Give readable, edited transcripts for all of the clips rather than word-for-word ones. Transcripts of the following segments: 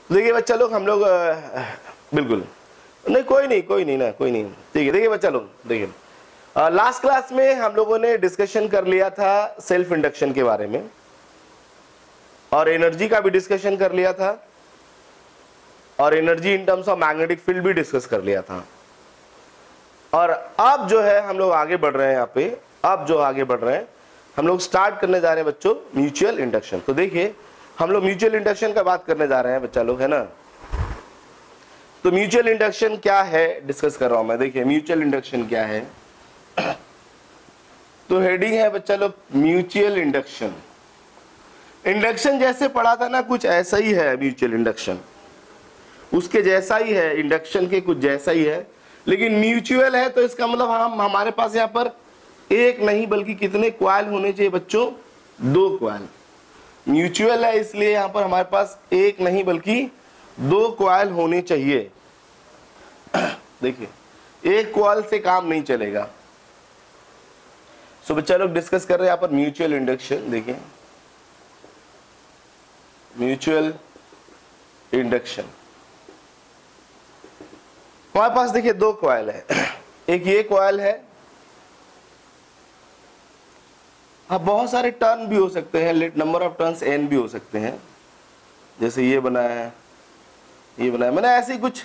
देखिए बच्चा लोग, हम लोग बिल्कुल नहीं, कोई नहीं ना, कोई नहीं, ठीक है। देखिए बच्चा लोग, देखिए लास्ट क्लास में हम लोगों ने डिस्कशन कर लिया था सेल्फ इंडक्शन के बारे में, और एनर्जी का भी डिस्कशन कर लिया था, और energy in terms of magnetic field भी डिस्कस कर लिया था। और अब जो है हम लोग आगे बढ़ रहे हैं यहाँ पे, अब जो आगे बढ़ रहे हैं हम लोग स्टार्ट करने जा रहे हैं बच्चों म्यूचुअल इंडक्शन। तो देखिए हम लोग म्यूचुअल इंडक्शन का बात करने जा रहे हैं बच्चा लोग, है ना। तो म्यूचुअल इंडक्शन क्या है डिस्कस कर रहा हूं मैं। देखिए म्यूचुअल इंडक्शन क्या है, तो हेडिंग है बच्चा लोग म्यूचुअल इंडक्शन। इंडक्शन जैसे पढ़ा था ना, कुछ ऐसा ही है म्यूचुअल इंडक्शन, उसके जैसा ही है, इंडक्शन के कुछ जैसा ही है, लेकिन म्यूचुअल है तो इसका मतलब हमारे पास यहाँ पर एक नहीं बल्कि कितने कॉइल होने चाहिए बच्चों, 2 कॉइल। म्यूचुअल है इसलिए यहाँ पर हमारे पास एक नहीं बल्कि 2 कॉइल होने चाहिए। देखिए एक कॉइल से काम नहीं चलेगा। सो बच्चा लोग डिस्कस कर रहे हैं यहाँ पर म्यूचुअल इंडक्शन। देखिए म्यूचुअल इंडक्शन हमारे पास देखिए 2 कॉइल है, एक ये कॉइल है, अब बहुत सारे टर्न भी हो सकते हैं, let number of turns n भी हो सकते हैं, जैसे ये बनाया है, ये बनाया, मैंने ऐसे ही कुछ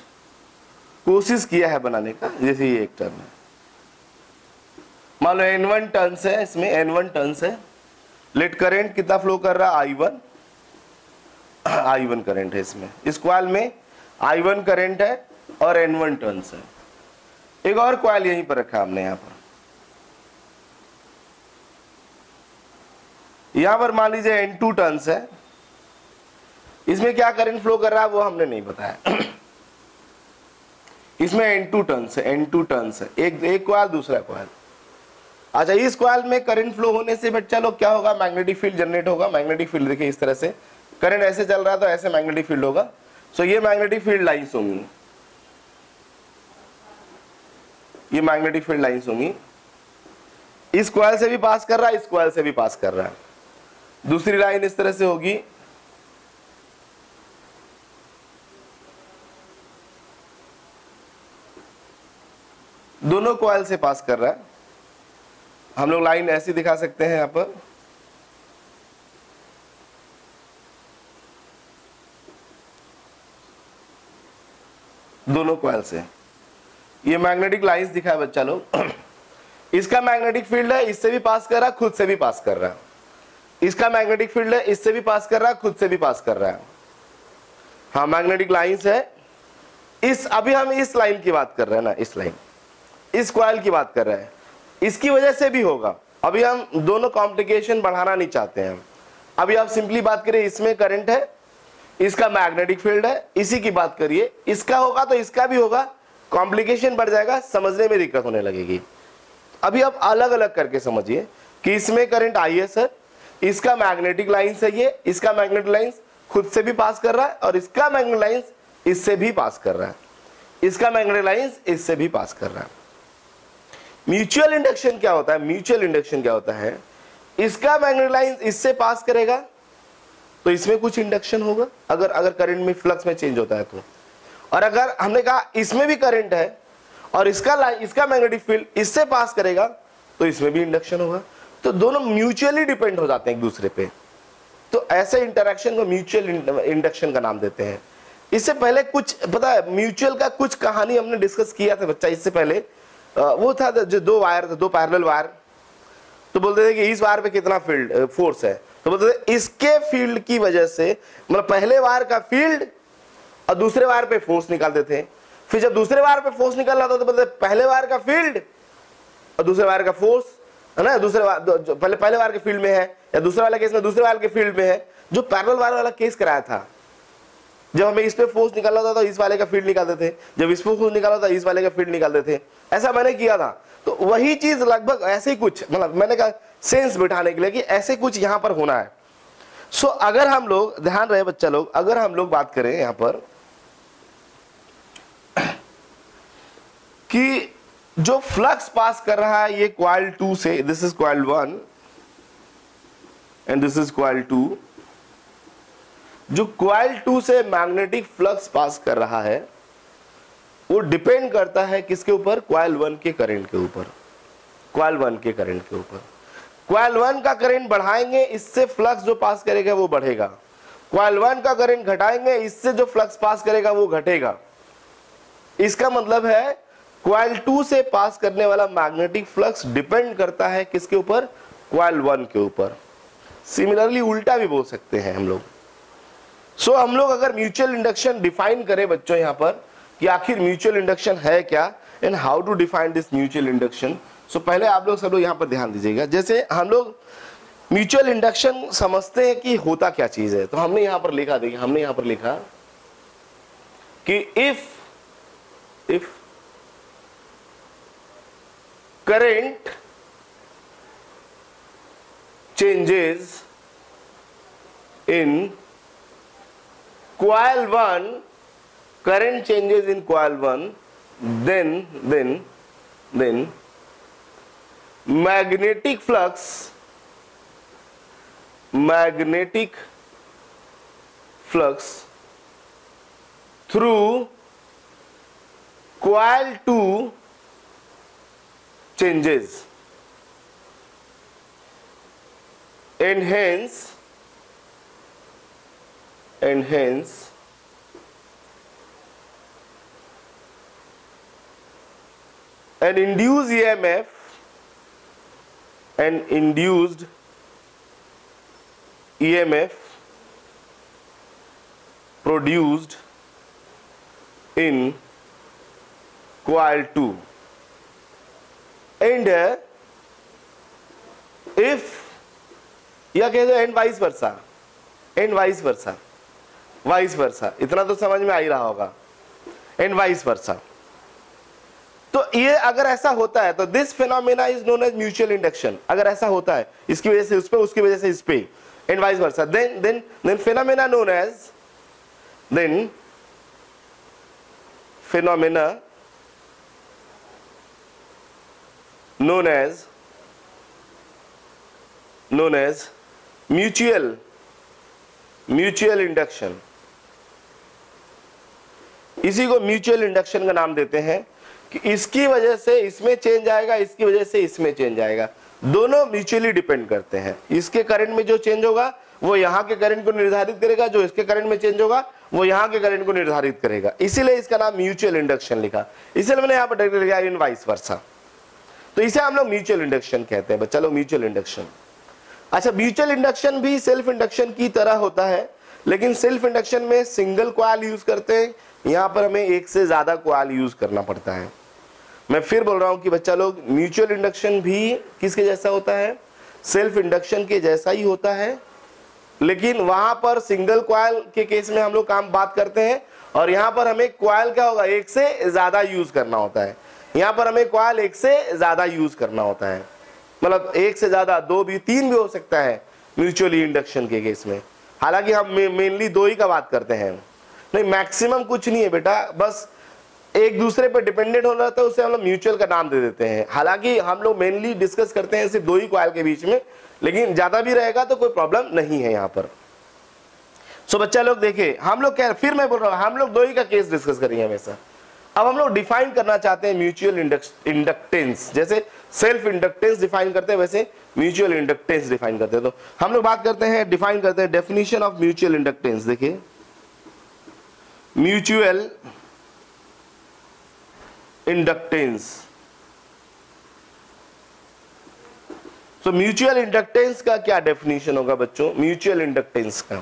कोशिश किया है बनाने का। जैसे ये एक टर्न है, मान लो n1 टर्न्स है, इसमें n1 टर्न्स है, लेट करंट कितना फ्लो कर रहा है, I1 करंट है इसमें, इस कॉइल में I1 करंट है और n1 टर्न्स है। एक और कॉइल यहीं पर रखा हमने, यहां पर मान लीजिए n2 टर्न्स है, इसमें क्या करंट फ्लो कर रहा है वो हमने नहीं बताया। इसमें n2 टर्न्स है, n2 टर्न्स है, एक कॉइल दूसरा कॉइल। अच्छा, इस कॉइल में करंट फ्लो होने से बच्चा लोग क्या होगा, मैग्नेटिक फील्ड जनरेट होगा। मैग्नेटिक फील्ड देखिए इस तरह से, करंट ऐसे चल रहा है तो ऐसे मैग्नेटिक फील्ड होगा। सो ये मैग्नेटिक फील्ड लाइंस होंगी, ये मैग्नेटिक फील्ड लाइंस होंगी। इस कॉइल से भी पास कर रहा है, इस कॉइल से भी पास कर रहा है। दूसरी लाइन इस तरह से होगी, दोनों कॉइल से पास कर रहा है। हम लोग लाइन ऐसी दिखा सकते हैं यहां पर, दोनों कॉइल से ये मैग्नेटिक लाइंस दिखाया बच्चा लोग। इसका मैग्नेटिक फील्ड है, इससे भी पास कर रहा है, खुद से भी पास कर रहा है। इसका मैग्नेटिक फील्ड है, इससे भी पास कर रहा है, खुद से भी पास कर रहा है। हाँ, मैग्नेटिक लाइंस है। इस अभी हम इस लाइन की बात कर रहे हैं ना, इस लाइन, इस कॉइल की बात कर रहे हैं, इसकी वजह से भी होगा। अभी हम दोनों कॉम्प्लिकेशन बढ़ाना नहीं चाहते हैं। अभी आप सिंपली बात करिए, इसमें करंट है, इसका मैग्नेटिक फील्ड है, इसी की बात करिए, इसका होगा तो इसका भी होगा, कॉम्प्लिकेशन बढ़ जाएगा, समझने में दिक्कत होने लगेगी। अभी आप अलग अलग करके समझिए कि इसमें करंट IS है, इसका मैग्नेटिक लाइंस है, ये इसका मैग्नेटिक लाइंस खुद से भी पास कर रहा है, और इसका मैग्नेटिक लाइंस इससे भी पास कर रहा है, इसका मैग्नेटिक लाइंस इससे भी पास कर रहा है। म्यूचुअल इंडक्शन क्या होता है, म्यूचुअल इंडक्शन क्या होता है, इसका मैग्नेटिक लाइंस इससे पास करेगा तो इसमें कुछ इंडक्शन होगा, अगर करंट में फ्लक्स में चेंज होता है तो। और अगर हमने कहा इसमें भी करंट है और इसका मैग्नेटिक फील्ड इससे पास करेगा तो इसमें भी इंडक्शन होगा। तो दोनों म्यूचुअली डिपेंड हो जाते हैं एक दूसरे पे। तो ऐसे इंटरेक्शन को म्यूचुअल इंडक्शन का नाम देते हैं। इससे पहले कुछ पता है, म्यूचुअल का कुछ कहानी हमने डिस्कस किया था बच्चा। इससे पहले वो था जो 2 वायर थे, 2 पैरेलल वायर, तो बोलते थे कि इस वायर पे कितना फील्ड फोर्स है, तो बोलते थे इसके फील्ड की वजह से, मतलब पहले वायर का फील्ड और दूसरे वायर पे फोर्स निकालते थे। फिर जब दूसरे वायर पे फोर्स निकल रहा था तो बोलते पहले वायर का फील्ड और दूसरे वायर का फोर्स, है ना, पहले वायर के फील्ड में है, या दूसरे वाले केस में दूसरे वायर के फील्ड में है। जो पैरेलल वायर वाला केस कराया था, जब हमें इस पे फोर्स निकालना था तो इस वाले का फील्ड निकालते थे, जब इस पे फोर्स निकालना था इस वाले का फील्ड निकालते थे। ऐसा मैंने किया था। तो वही चीज लगभग ऐसे ही कुछ, मतलब मैंने कहा सेंस बिठाने के लिए कि ऐसे कुछ यहां पर होना है। सो अगर हम लोग, ध्यान रहे बच्चा लोग, अगर हम लोग बात करें यहां पर कि जो फ्लक्स पास कर रहा है ये कॉइल 2 से, this is coil 1 and this is coil 2, जो कॉइल 2 से मैग्नेटिक फ्लक्स पास कर रहा है वो डिपेंड करता है किसके ऊपर, कॉइल 1 के करंट के ऊपर, कॉइल 1 के करंट के ऊपर। कॉइल 1 का करंट बढ़ाएंगे, इससे फ्लक्स जो पास करेगा वो बढ़ेगा। कॉइल 1 का करंट घटाएंगे, इससे जो फ्लक्स पास करेगा वो घटेगा। इसका मतलब है कॉइल 2 से पास करने वाला मैग्नेटिक फ्लक्स डिपेंड करता है किसके ऊपर, कॉइल 1 के ऊपर। सिमिलरली उल्टा भी बोल सकते हैं हम लोग। सो हम लोग अगर म्यूचुअल इंडक्शन डिफाइन करें बच्चों यहां पर कि आखिर म्यूचुअल इंडक्शन है क्या and how to define this mutual induction. So पहले आप लोग सब लोग यहां पर ध्यान दीजिएगा। जैसे हम लोग म्यूचुअल इंडक्शन समझते हैं कि होता क्या चीज है, तो हमने यहां पर लिखा, देखिए हमने यहां पर लिखा कि if current changes in coil 1, current changes in coil 1, then magnetic flux through coil 2 changes, and hence an induced EMF produced in coil 2, and if या कह दो एंड वाइस वर्सा, इतना तो समझ में आ ही रहा होगा, एंड वाइस वर्सा। तो ये अगर ऐसा होता है तो this phenomena is known as mutual induction. अगर ऐसा होता है इसकी वजह से उस पे, उसकी वजह से इस पे, and vice versa, then phenomena known as mutual induction. इसी को म्यूचुअल इंडक्शन का नाम देते हैं कि इसकी वजह से इसमें चेंज आएगा, इसकी वजह से इसमें चेंज आएगा, दोनों म्यूचुअली डिपेंड करते हैं। इसके करंट में जो चेंज होगा वो यहाँ के करंट को निर्धारित करेगा, जो इसके करंट में चेंज होगा वो यहाँ के करंट को निर्धारित करेगा। इसीलिए इसका नाम म्यूचुअल इंडक्शन लिखा, इसलिए मैंने यहाँ पर डायरेक्ट लिखा इन वाइस वर्सा। तो इसे हम लोग म्यूचुअल इंडक्शन कहते हैं बच्चा लोग, म्यूचुअल इंडक्शन। अच्छा, म्यूचुअल इंडक्शन भी सेल्फ इंडक्शन की तरह होता है, लेकिन सेल्फ इंडक्शन में सिंगल कॉइल यूज करते हैं, यहाँ पर हमें एक से ज्यादा कॉइल यूज करना पड़ता है। मैं फिर बोल रहा हूं कि बच्चा लोग म्यूचुअल इंडक्शन भी किसके जैसा होता है, सेल्फ इंडक्शन के जैसा ही होता है, लेकिन वहां पर सिंगल कॉइल के केस में हम लोग काम बात करते हैं, और यहाँ पर हमें कॉइल क्या होगा, एक से ज्यादा यूज करना होता है। यहाँ पर हमें कॉइल एक से ज्यादा यूज करना होता है, मतलब एक से ज्यादा, दो भी, तीन भी हो सकता है म्यूचुअली इंडक्शन के केस में। हालांकि हम मेनली दो ही का बात करते हैं, नहीं मैक्सिमम कुछ नहीं है बेटा, बस एक दूसरे पर डिपेंडेंट होना रहता है, उसे हम लोग म्यूचुअल का नाम दे देते हैं। हालांकि हम लोग मेनली डिस्कस करते हैं सिर्फ दो ही कॉइल के बीच में, लेकिन ज्यादा भी रहेगा तो कोई प्रॉब्लम नहीं है यहाँ पर। सो बच्चा लोग देखिए, हम लोग क्या, फिर मैं बोल रहा हूँ हम लोग दो ही का केस डिस्कस करेंगे हमेशा। अब हम लोग डिफाइन करना चाहते हैं म्यूचुअल इंडक्टेंस, जैसे सेल्फ इंडक्टेंस डिफाइन करते हैं वैसे म्यूचुअल इंडक्टेंस डिफाइन करते हैं। तो हम लोग बात करते हैं, डिफाइन करते हैं डेफिनेशन ऑफ म्यूचुअल इंडक्टेंस। देखिए, म्यूचुअल इंडक्टेंस, तो म्यूचुअल इंडक्टेंस का क्या डेफिनेशन होगा बच्चों, म्यूचुअल इंडक्टेंस का।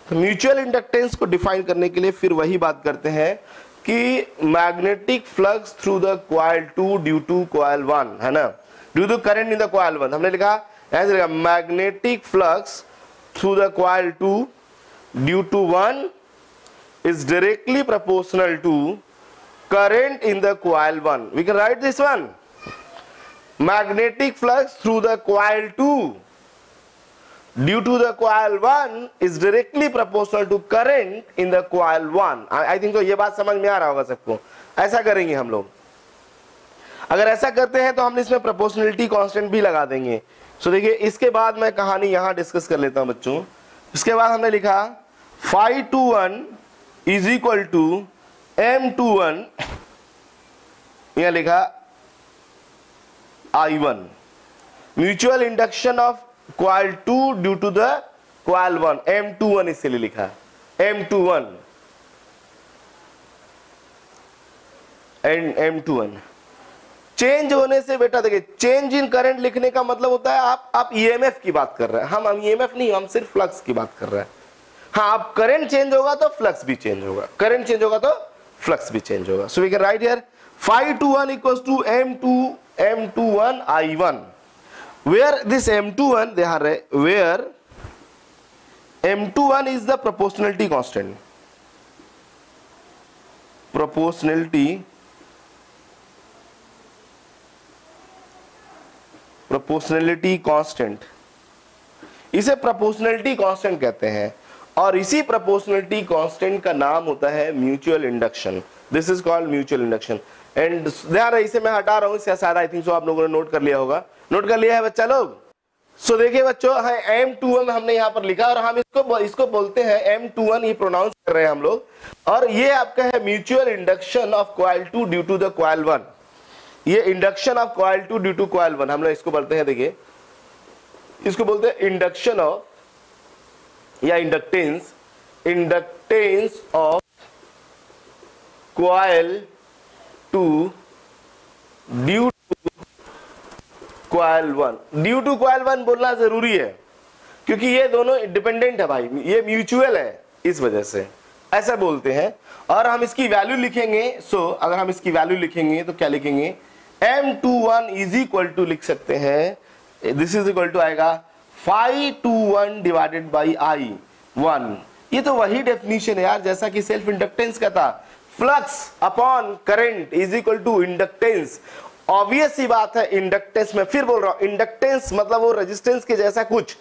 तो म्यूचुअल इंडक्टेंस को डिफाइन करने के लिए फिर वही बात करते हैं कि magnetic flux through the coil 2 due to coil 1, है ना, due to current in the coil 1। हमने लिखा ऐसे लिखा, magnetic flux through the coil 2 due to 1 is directly proportional to current in the coil 1. We can write this one. Magnetic flux through the coil 2 due to the coil 1 is directly proportional to current in the coil 1. I think तो ये बात समझ में आ रहा होगा सबको। ऐसा करेंगे हम लोग, अगर ऐसा करते हैं तो हम इसमें प्रोपोर्शनलिटी कांस्टेंट भी लगा देंगे। सो देखिए, इसके बाद मैं कहानी यहाँ डिस्कस कर लेता हूँ बच्चों। इसके बाद हमने लिखा phi21 is equal to M21, यह लिखा I1, mutual induction of coil 2 due to the coil 1, M21 इसलिए लिखा M21 एंड M21। चेंज होने से बेटा देखिए, चेंज इन करंट लिखने का मतलब होता है आप ईएमएफ की बात कर रहे हैं, हम ईएमएफ नहीं, हम सिर्फ फ्लक्स की बात कर रहे हैं। हाँ, अब करंट चेंज होगा तो फ्लक्स भी चेंज होगा, करंट चेंज होगा तो फ्लक्स भी चेंज होगा। So we can write here phi21 equals to M21 I1, where this M21 they are where M21 is the proportionality constant, proportionality constant, इसे proportionality constant कहते हैं, और इसी प्रोपोर्शनलिटी कांस्टेंट का नाम होता है mutual induction. This is called mutual induction. And ध्यान रहे, इसे मैं हटा रहा हूं, इससे शायद आई थिंक सो आप लोगों ने नोट कर लिया होगा, नोट कर लिया है बच्चा लोग। सो देखिए बच्चों, M21 हमने यहाँ पर लिखा और हम इसको बोलते हैं M21, ये प्रोनाउंस कर रहे हैं हम लोग, और ये आपका है mutual induction of coil 2 due to the coil 1। ये induction of coil 2 due to coil 1 हम लोग इसको बोलते हैं, देखिए इसको बोलते हैं इंडक्शन ऑफ या inductance of coil 2 due to coil 1। Due to coil 1 बोलना जरूरी है क्योंकि ये दोनों डिपेंडेंट है भाई, ये म्यूचुअल है, इस वजह से ऐसा बोलते हैं। और हम इसकी वैल्यू लिखेंगे, अगर हम इसकी वैल्यू लिखेंगे तो क्या लिखेंगे, M21 इज इक्वल टू लिख सकते हैं, दिस इज इक्वल टू आएगा phi21 डिवाइडेड बाई I1। ये तो वही डेफिनेशन है यार जैसा कि सेल्फ इंडक्टेंस का था, flux upon current is equal to inductance. Obvious सी बात है, इंडक्टेंस में फिर बोल रहा हूं, इंडक्टेंस मतलब वो रेजिस्टेंस के जैसा कुछ,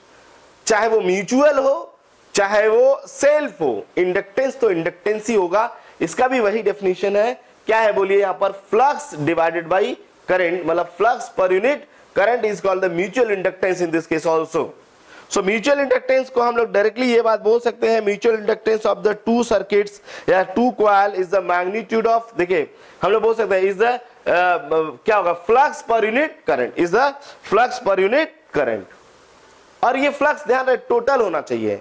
चाहे वो म्यूचुअल हो चाहे वो सेल्फ हो, इंडक्टेंस तो इंडक्टेंस ही होगा। इसका भी वही डेफिनेशन है, क्या है बोलिए यहाँ पर, फ्लक्स डिवाइडेड बाई करंट, मतलब flux per unit current is called the mutual inductance in this case also. So mutual inductance को हम लोग डायरेक्टली ये बात बोल सकते हैं, mutual inductance of the two circuits या two coil is the magnitude of, देखिए हम लोग बोल सकते हैं इज द क्या होगा, flux per unit current, is the flux per unit current. और ये फ्लक्स ध्यान रहे टोटल होना चाहिए,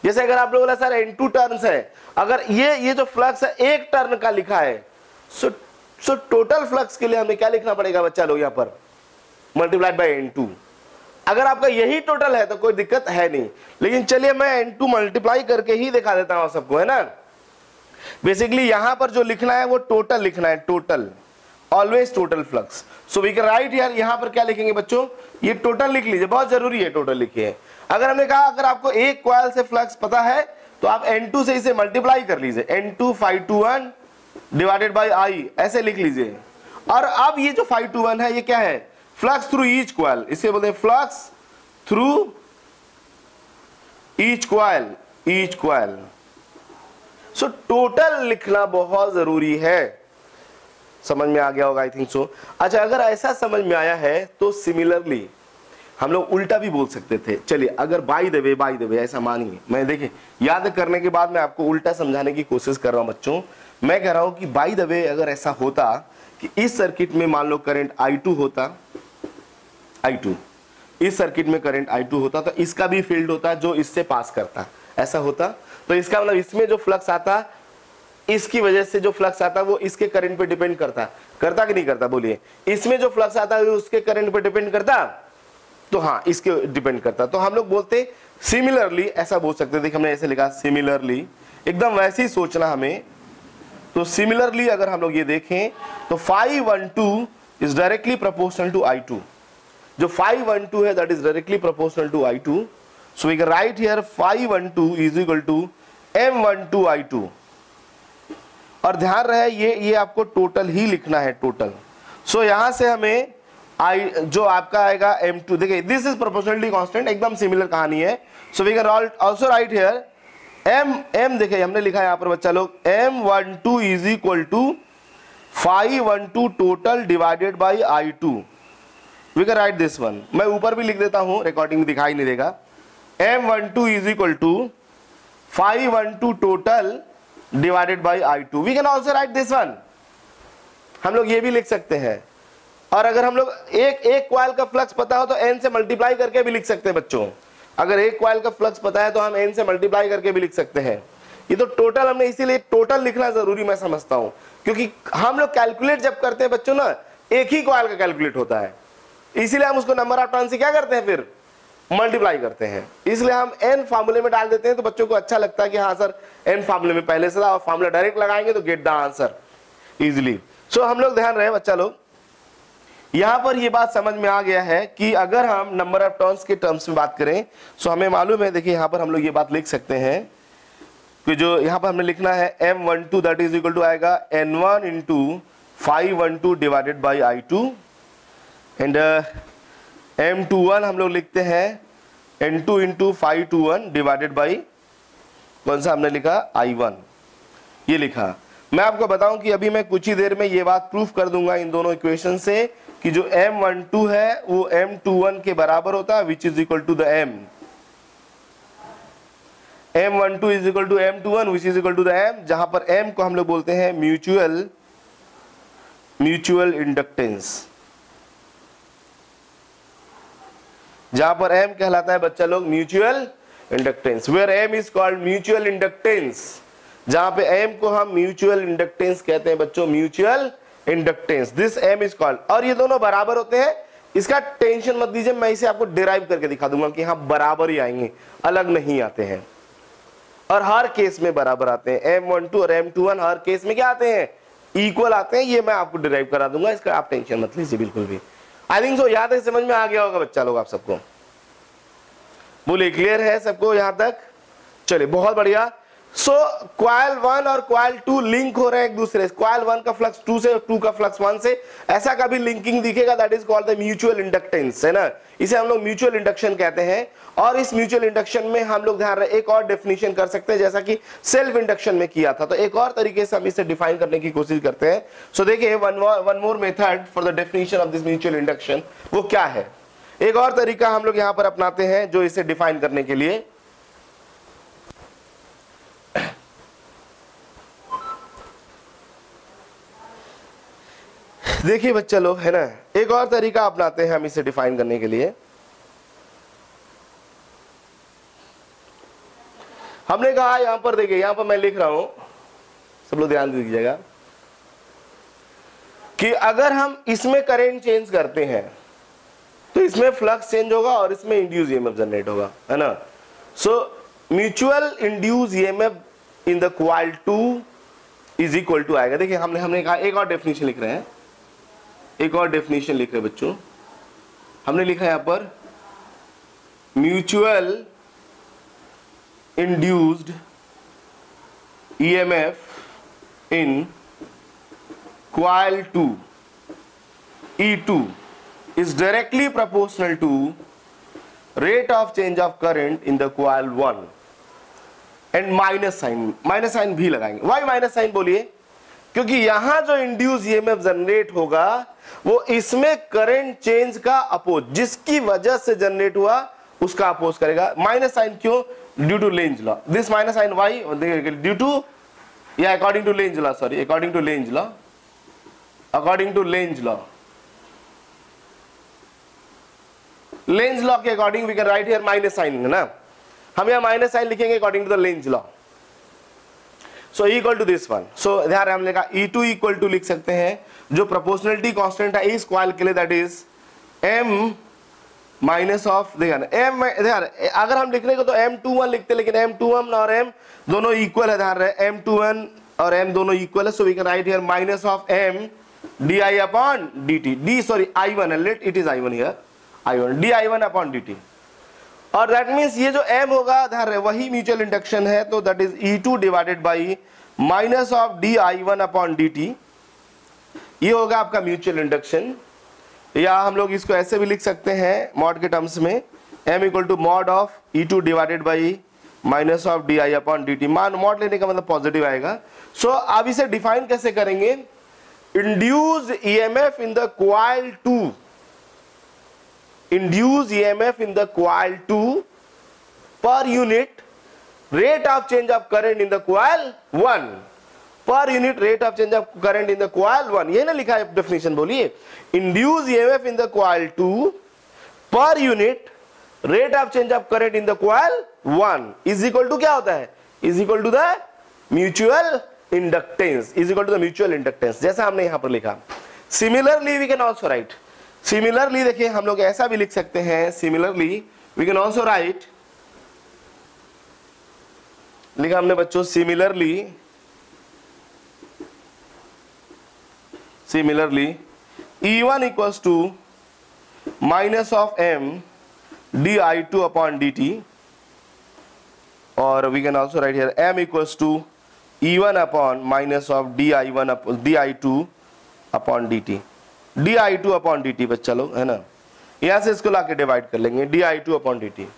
जैसे अगर आप लोग बोला सर N2 टर्न्स है, अगर ये जो फ्लक्स है एक टर्न का लिखा है, सो टोटल फ्लक्स के लिए हमें क्या लिखना पड़ेगा बच्चा लोग, यहाँ पर मल्टीप्लाइड बाय N2। अगर आपका यही टोटल है तो कोई दिक्कत है नहीं, लेकिन चलिए मैं N2 मल्टीप्लाई करके ही दिखा देता हूं सबको, है ना। बेसिकली यहां पर जो लिखना है वो टोटल लिखना है, total, always total flux. So we can write here, यहां पर क्या लिखेंगे बच्चों, ये टोटल लिख लीजिए, बहुत जरूरी है टोटल लिखिए। अगर हमने कहा अगर आपको एक कॉइल से फ्लक्स पता है तो आप N2 से इसे मल्टीप्लाई कर लीजिए, N2 phi21 divided by I, ऐसे लिख लीजिए। और अब ये जो phi21 है ये क्या है, फ्लक्स थ्रू ईच कॉइल, इसे बोलते हैं flux through each coil. So total लिखना बहुत जरूरी है, समझ में आ गया होगा आई थिंक सो। अच्छा, अगर ऐसा समझ में आया है तो सिमिलरली हम लोग उल्टा भी बोल सकते थे। चलिए अगर बाय द वे ऐसा मानिए, मैं देखिए याद करने के बाद मैं आपको उल्टा समझाने की कोशिश कर रहा हूं बच्चों। मैं कह रहा हूं कि बाय द वे अगर ऐसा होता कि इस सर्किट में मान लो करंट I2 होता, I2 इस सर्किट में करंट I2 होता तो इसका भी फील्ड होता जो इससे पास करता, ऐसा होता तो इसका मतलब इसमें जो फ्लक्स आता, इसकी वजह से जो फ्लक्स आता वो इसके करंट पे डिपेंड करता कि नहीं करता, बोलिए। इसमें जो फ्लक्स आता है उसके करंट पे डिपेंड करता, तो हाँ इसके डिपेंड करता। तो हम लोग बोलते सिमिलरली, ऐसा बोल सकते, देखिए हमने ऐसे लिखा सिमिलरली, एकदम वैसे ही सोचना हमें। तो सिमिलरली अगर हम लोग ये देखें तो phi12 is directly proportional to I2, जो phi12 है that is directly proportional to I2। So we can write here phi12 is equal to M12 I2। और ध्यान रहे ये आपको टोटल ही लिखना है, टोटल। सो यहां से हमें जो आपका आएगा M2, देखिए दिस इज प्रोपोर्शनलिटी कांस्टेंट, एकदम सिमिलर कहानी है। So we can also write here M देखिए हमने लिखा है यहां पर बच्चा लोग M12 is equal to phi12 total divided by I2। We can write this one, मैं ऊपर भी लिख देता हूं, रिकॉर्डिंग में दिखाई नहीं देगा। M12 is equal to phi12 total divided by I2. We can also write this one. हम लोग ये भी लिख सकते हैं। और अगर हम लोग एक कॉइल का फ्लक्स पता हो तो n से मल्टीप्लाई करके भी लिख सकते हैं बच्चों। अगर एक कॉइल का फ्लक्स पता है तो हम n से मल्टीप्लाई करके भी लिख सकते हैं। ये तो टोटल हमने इसीलिए टोटल लिखना जरूरी मैं समझता हूं, क्योंकि हम लोग कैलकुलेट जब करते हैं बच्चों ना, एक ही कॉइल का कैलकुलेट होता है, इसीलिए हम उसको नंबर ऑफ टर्न से क्या करते हैं, फिर मल्टीप्लाई करते हैं। इसलिए हम n फार्मूले में डाल देते हैं तो बच्चों को अच्छा लगता है कि हाँ सर n फार्मूले में पहले से था, और फार्मूला डायरेक्ट लगाएंगे तो गेट द आंसर इजिली। सो हम लोग ध्यान रहे बच्चा लोग, यहां पर ये बात समझ में आ गया है कि अगर हम नंबर ऑफ टर्न्स के टर्म्स में बात करें सो हमें मालूम है, देखिए यहां पर हम लोग ये बात लिख सकते हैं कि जो यहां पर हमने लिखना है M12 that is equal to आएगा N1 into phi12 divided by I2 and M21 हम लोग लिखते हैं N2 into phi21 divided by कौन सा हमने लिखा I1, ये लिखा। मैं आपको बताऊं कि अभी मैं कुछ ही देर में ये बात प्रूफ कर दूंगा इन दोनों इक्वेशन से कि जो M12 है वो M21 के बराबर होता है, which is equal to the M12 is equal to M21 which is equal to the M, जहां पर M को हम लोग बोलते हैं म्यूचुअल इंडक्टेंस, जहां पर M कहलाता है बच्चा लोग mutual inductance, where M is called mutual inductance, जहां पे M को हम म्यूचुअल इंडक्टेंस कहते हैं बच्चों, mutual inductance, this M is called. और ये दोनों बराबर होते हैं, इसका टेंशन मत लीजिए, मैं इसे आपको डिराइव करके दिखा दूंगा कि हाँ बराबर ही आएंगे, अलग नहीं आते हैं, और हर केस में बराबर आते हैं। M12 और M21 हर केस में क्या आते हैं, इक्वल आते हैं, ये मैं आपको डिराइव करा दूंगा, इसका आप टेंशन मत लीजिए बिल्कुल भी। आई थिंक सो यहां तक समझ में आ गया होगा बच्चा लोग, आप सबको बोले क्लियर है सबको यहां तक? चलिए बहुत बढ़िया। सो कॉइल 1 और कॉइल 2 लिंक हो रहे हैं एक दूसरे से, कॉइल 1 का फ्लक्स 2 से, 2 का फ्लक्स 1 से, ऐसा कभी लिंकिंग दिखेगा that is called the mutual inductance, है ना, इसे हम लोग म्यूचुअल इंडक्शन कहते हैं। और इस म्यूचुअल इंडक्शन में हम लोग ध्यान रहे एक और डेफिनेशन कर सकते हैं, जैसा कि सेल्फ इंडक्शन में किया था, तो एक और तरीके से हम इसे डिफाइन करने की कोशिश करते हैं। सो देखिए one more method for the definition of this mutual induction, वो क्या है, एक और तरीका हम लोग यहां पर अपनाते हैं जो इसे डिफाइन करने के लिए। देखिए बच्चा लोग, है ना, एक और तरीका अपनाते हैं हम इसे डिफाइन करने के लिए। हमने कहा यहां पर देखिए, यहां पर मैं लिख रहा हूं, सब लोग ध्यान दीजिएगा कि अगर हम इसमें करंट चेंज करते हैं तो इसमें फ्लक्स चेंज होगा और इसमें इंड्यूस ईएमएफ जनरेट होगा, है ना। So mutual induce EMF in the coil 2 is equal to आएगा। देखिए हमने कहा एक और डेफिनेशन लिख रहे हैं, एक और डेफिनेशन लिख रहे हैं बच्चों, हमने लिखा यहां पर mutual induced EMF in coil 2 E2 is directly proportional to rate of change of current in the coil 1 and minus sign भी लगाएंगे। Why माइनस साइन बोलिए, क्योंकि यहां जो इंड्यूस ईएमएफ जनरेट होगा वो इसमें करंट चेंज का अपोज, जिसकी वजह से जनरेट हुआ उसका अपोज करेगा। माइनस साइन क्यों, due to Lenz law, this minus sign why due to या according to Lenz law, sorry according to Lenz law, according to Lenz law, Lenz law के according we can write here minus sign, है ना, हम यहां minus sign लिखेंगे according to the Lenz law. So equal to this one, so ध्यान हमने कहा E2 equal to लिख सकते हैं जो प्रोपोर्शनलिटी कांस्टेंट है इस कॉइल के लिए, that is M minus of, देखा M, ध्यान अगर हम लिखने को तो M21 लिखते, लेकिन M21 और M दोनों इक्वल है, ध्यान रहे M21 और M दोनों इक्वल है, so we can write here minus of M di upon dt, d sorry I1, let it is I1 here, I1 di1 upon dt, और दैट मींस ये जो M होगा ध्यान रहे वही म्यूचुअल इंडक्शन है, तो that is E2 divided by minus of di1 upon dt, ये होगा आपका म्यूचुअल इंडक्शन। या हम लोग इसको ऐसे भी लिख सकते हैं मॉड के टर्म्स में, M equal to mod of E2 divided by minus of di upon dt, मान मॉड लेने का मतलब पॉजिटिव आएगा। सो अब इसे डिफाइन कैसे करेंगे, induced EMF in the coil 2, induced EMF in the coil 2 per unit rate of change of current in the coil 1 per unit rate of change of current in the coil 1, ये ना लिखा है definition, बोलिए induce EMF in the coil 2 per unit rate of change of current in the coil 1 is equal to क्या होता है, is equal to the mutual inductance, is equal to the mutual inductance, जैसा हमने यहां पर लिखा। Similarly we can also write, similarly देखिए हम लोग ऐसा भी लिख सकते हैं, similarly we can also write, लिखा हमने बच्चों similarly E1 equals to minus of m di2 upon dt, or we can also write here m equals to E1 upon minus of di2 upon dt, di2 upon dt बच्चा लोग है ना, यहां से इसको लाके डिवाइड कर लेंगे di2 upon dt,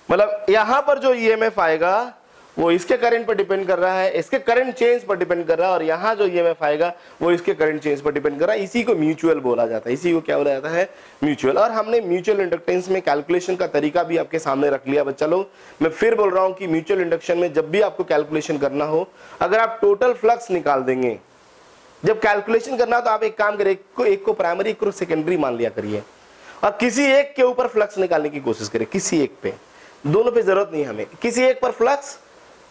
मतलब यहां पर जो ईएमएफ आएगा वो इसके करंट पर डिपेंड कर रहा है, इसके करंट चेंज पर डिपेंड कर रहा है, और यहाँ जो ईएमएफ आएगा वो इसके करंट चेंज पर डिपेंड कर रहा है। इसी को म्यूचुअल बोला जाता है, इसी को क्या बोला जाता है, म्यूचुअल। और हमने म्यूचुअल इंडक्टेंस में कैलकुलेशन का तरीका भी आपके सामने रख लिया बच्चा लोग। मैं फिर बोल रहा हूँ कि म्यूचुअल इंडक्शन में जब भी आपको कैलकुलेशन करना हो, अगर आप टोटल फ्लक्स निकाल देंगे, जब कैलकुलेशन करना हो तो आप एक काम करें, एक को प्राइमरी एक को सेकेंडरी मान लिया करिए, और किसी एक के ऊपर फ्लक्स निकालने की कोशिश करें, किसी एक पे, दोनों पे जरूरत नहीं है हमें, किसी एक पर फ्लक्स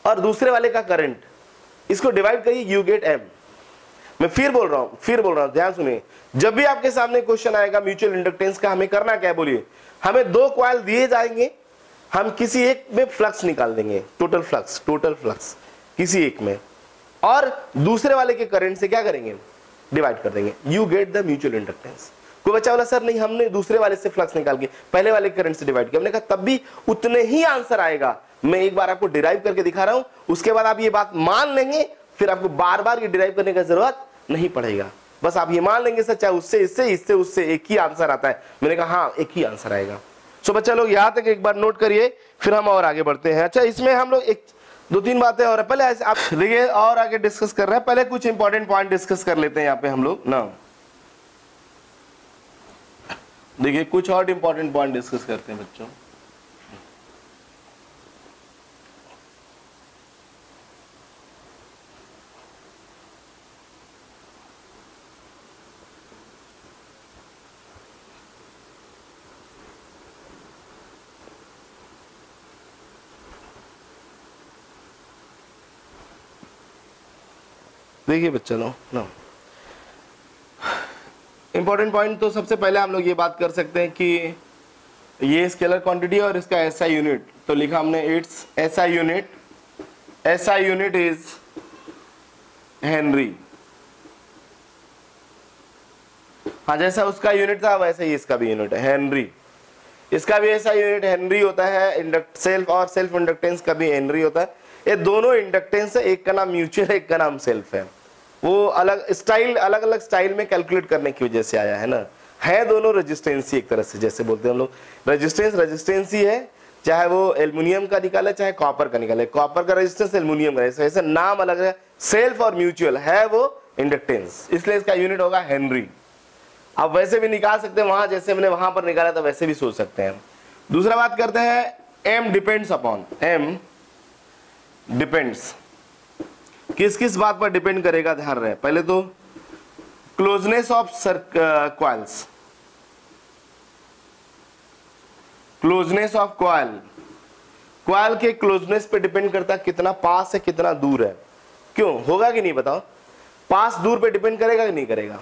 और दूसरे वाले का करंट, इसको डिवाइड करिए, यू गेट एम। मैं फिर बोल रहा हूं, ध्यान सुनिए, जब भी आपके सामने क्वेश्चन आएगा म्यूचुअल इंडक्टेंस का, हमें करना क्या है, बोलिए, हमें दो कॉइल दिए जाएंगे, हम किसी एक में फ्लक्स निकाल देंगे, टोटल फ्लक्स किसी एक में, और दूसरे वाले के करंट से क्या करेंगे, डिवाइड कर देंगे, you get the mutual inductance. कोई बच्चा बोला सर नहीं, हमने दूसरे वाले से फ्लक्स निकाल के पहले वाले करंट से डिवाइड किया, हमने कहा तब भी उतने ही आंसर आएगा। मैं एक बार आपको डिराइव करके दिखा रहा हूं, उसके बाद आप ये बात मान लेंगे, फिर आपको बार बार ये डिराइव करने की जरूरत नहीं पड़ेगा, बस आप ये मान लेंगे सर चाहे उससे इससे उससे एक ही आंसर आता है। मैंने कहा हाँ एक ही आंसर आएगा। सो बच्चा लोग यहाँ तक एक बार नोट करिए, फिर हम और आगे बढ़ते हैं। अच्छा, इसमें हम लोग एक दो तीन बातें और पहले आप देखिए और आगे डिस्कस कर रहे हैं, पहले कुछ इंपॉर्टेंट पॉइंट डिस्कस कर लेते हैं यहाँ पे हम लोग ना। देखिए कुछ और इंपॉर्टेंट पॉइंट डिस्कस करते हैं बच्चों। देखिए बच्चा लोग ना, इंपॉर्टेंट पॉइंट तो सबसे पहले हम लोग ये बात कर सकते हैं कि ये स्केलर क्वांटिटी और इसका एसआई यूनिट, तो लिखा हमने it's SI unit is Henry. हाँ, जैसा उसका यूनिट था वैसे ही इसका भी यूनिट है हेनरी, इसका भी ऐसा यूनिट हेनरी होता है, सेल्फ और सेल्फ इंडक्टेंस का भी हेनरी होता है। ये दोनों इंडक्टेंस है, एक का नाम म्यूचुअल एक का नाम सेल्फ है, वो अलग अलग स्टाइल में कैलकुलेट करने की वजह से आया है ना, है दोनों रेजिस्टेंसी एक तरह से, जैसे बोलते हैं हम लोग रेजिस्टेंस ही है, चाहे वो एल्युमिनियम का निकाले चाहे कॉपर का निकाले, कॉपर का रेजिस्टेंस एल्युमिनियम का, ऐसे नाम अलग है, सेल्फ और म्यूचुअल है वो इंडक्टेंस, इसलिए इसका यूनिट होगा हेनरी। आप वैसे भी निकाल सकते हैं, वहां जैसे मैंने वहां पर निकाला था वैसे भी सोच सकते हैं। दूसरा बात करते हैं, M depends upon, M depends किस किस बात पर डिपेंड करेगा, ध्यान रहे। पहले तो closeness of coils, closeness of coil के क्लोजनेस पे डिपेंड करता है, कितना पास है कितना दूर है। क्यों होगा कि नहीं बताओ, पास दूर पे डिपेंड करेगा कि नहीं करेगा,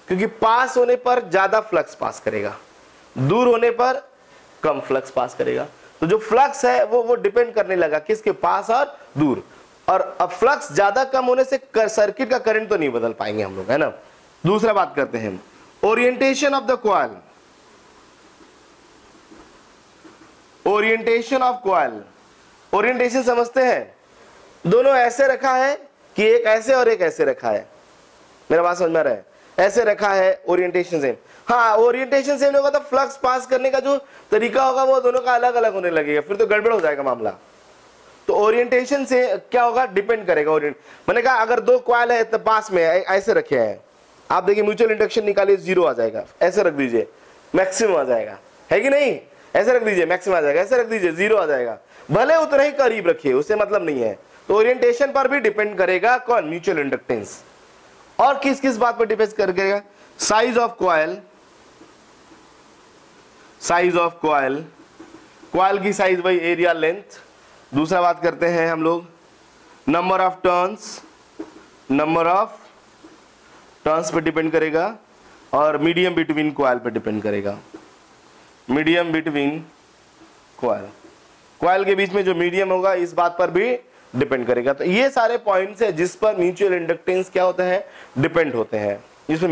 क्योंकि पास होने पर ज्यादा फ्लक्स पास करेगा, दूर होने पर कम फ्लक्स पास करेगा। तो जो फ्लक्स है वो डिपेंड करने लगा किसके, पास और दूर। और अब फ्लक्स ज्यादा कम होने से सर्किट का करंट तो नहीं बदल पाएंगे हम लोग, है ना। दूसरा बात करते हैं, orientation of the coil, orientation of coil, orientation समझते हैं, दोनों ऐसे रखा है कि एक ऐसे और एक ऐसे रखा है, मेरा बात समझ में आ रहा है, ऐसे रखा है, ओरिएंटेशन सेम। हाँ, ओरिएंटेशन सेम होगा तो फ्लक्स पास करने का जो तरीका होगा वो दोनों का अलग अलग होने लगेगा, फिर तो गड़बड़ हो जाएगा मामला। तो ओरिएंटेशन से क्या होगा, डिपेंड करेगा। मैंने कहा अगर दो कॉइल है तो पास में ऐसे रखे हैं, आप देखिए म्यूचुअल इंडक्शन निकालिए 0 आ जाएगा, ऐसे रख दीजिए मैक्सिमम आ जाएगा, है कि नहीं। ऐसे रख दीजिए मैक्सिमम आ जाएगा, ऐसे रख दीजिए 0 आ जाएगा, भले उतना ही करीब रखिए, उससे मतलब नहीं है। तो ओरिएंटेशन पर भी डिपेंड करेगा कौन, म्यूचुअल इंडक्टेंस। और किस किस बात पर डिपेंड करेगा, size of coil, size of coil, coil की साइज वही एरिया लेंथ। दूसरा बात करते हैं हम लोग number of turns, number of turns पे डिपेंड करेगा, और मीडियम बिटवीन कॉइल पे डिपेंड करेगा, मीडियम बिटवीन कॉइल, कॉइल के बीच में जो मीडियम होगा इस बात पर भी डिपेंड करेगा। तो ये सारे पॉइंट्स है जिस पर म्यूचुअल इंडक्टेंस क्या होते हैं, डिपेंड होते हैं। इसमें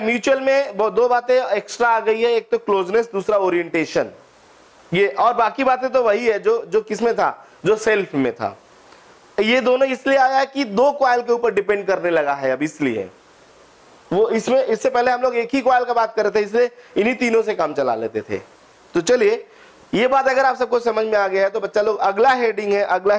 म्यूचुअल में वो दो बातें एक्स्ट्रा आ गई है, एक तो क्लोजनेस, दूसरा ओरिएंटेशन, ये, और बाकी बातें तो वही है जो किसमें था, जो सेल्फ में था। ये दोनों इसलिए आया कि दो कॉइल के ऊपर डिपेंड करने लगा है अब, इसलिए वो इसमें, इससे पहले हम लोग एक ही कॉइल का बात कर रहे थे, इसलिए इन्हीं तीनों से काम चला लेते थे। तो चलिए ये बात अगर आप सबको समझ में आ गया है तो बच्चा लोग अगला हेडिंग है, अगला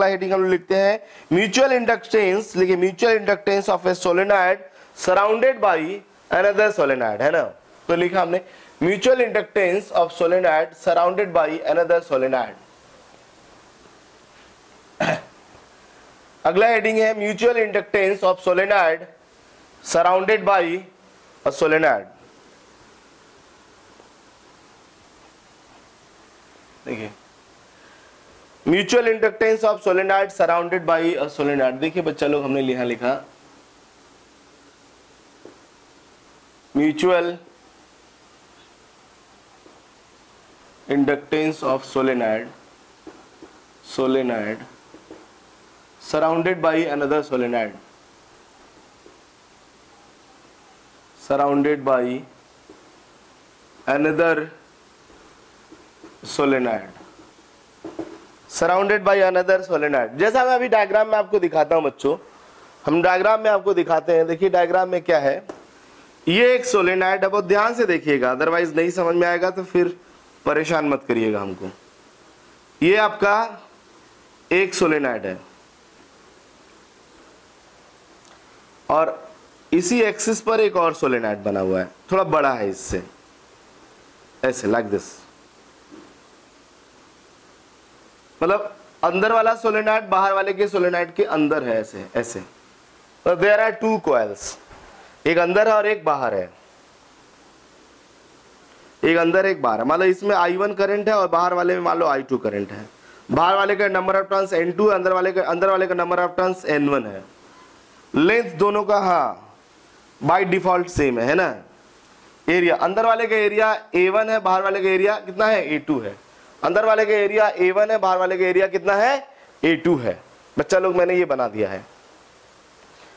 हेडिंग हम लोग लिखते हैं म्यूचुअल इंडक्टेंस। लिखिए mutual inductance of a solenoid surrounded by another solenoid, है ना। तो लिखा हमने mutual inductance of solenoid surrounded by another solenoid. अगला हेडिंग है mutual inductance of solenoid surrounded by a solenoid. देखिए mutual inductance of solenoid surrounded by a solenoid. देखिए बच्चा लोग हमने यहां लिखा mutual inductance of solenoid surrounded by another solenoid, surrounded by another solenoid, surrounded by another solenoid. जैसा मैं अभी डायग्राम में आपको दिखाता हूं बच्चों, हम डायग्राम में आपको दिखाते हैं। देखिए डायग्राम में क्या है, ये एक सोलेनॉइड है, बहुत ध्यान से देखिएगा, अदरवाइज नहीं समझ में आएगा तो फिर परेशान मत करिएगा हमको। ये आपका एक सोलेनॉइड है और इसी एक्सिस पर एक और सोलेनॉइड बना हुआ है, थोड़ा बड़ा है इससे, ऐसे लाइक दिस। मतलब अंदर वाला सोलेनॉइड बाहर वाले के सोलेनॉइड के अंदर है, ऐसे ऐसे। तो देयर आर टू कॉइल्स, एक अंदर है और एक बाहर है, एक अंदर एक बाहर है। मान लो इसमें I1 करंट है और बाहर वाले में मान लो I2 करंट है। बाहर वाले का नंबर ऑफ टर्न्स N2, अंदर वाले का नंबर ऑफ टर्न्स N1 है। लेंथ दोनों का हाँ बाय डिफॉल्ट सेम है ना। एरिया, अंदर वाले का एरिया A1 है, बाहर वाले का एरिया कितना है, A2 है। अंदर वाले का एरिया A1 है, बाहर वाले का एरिया कितना है, A2 है। बच्चा लोग मैंने ये बना दिया है,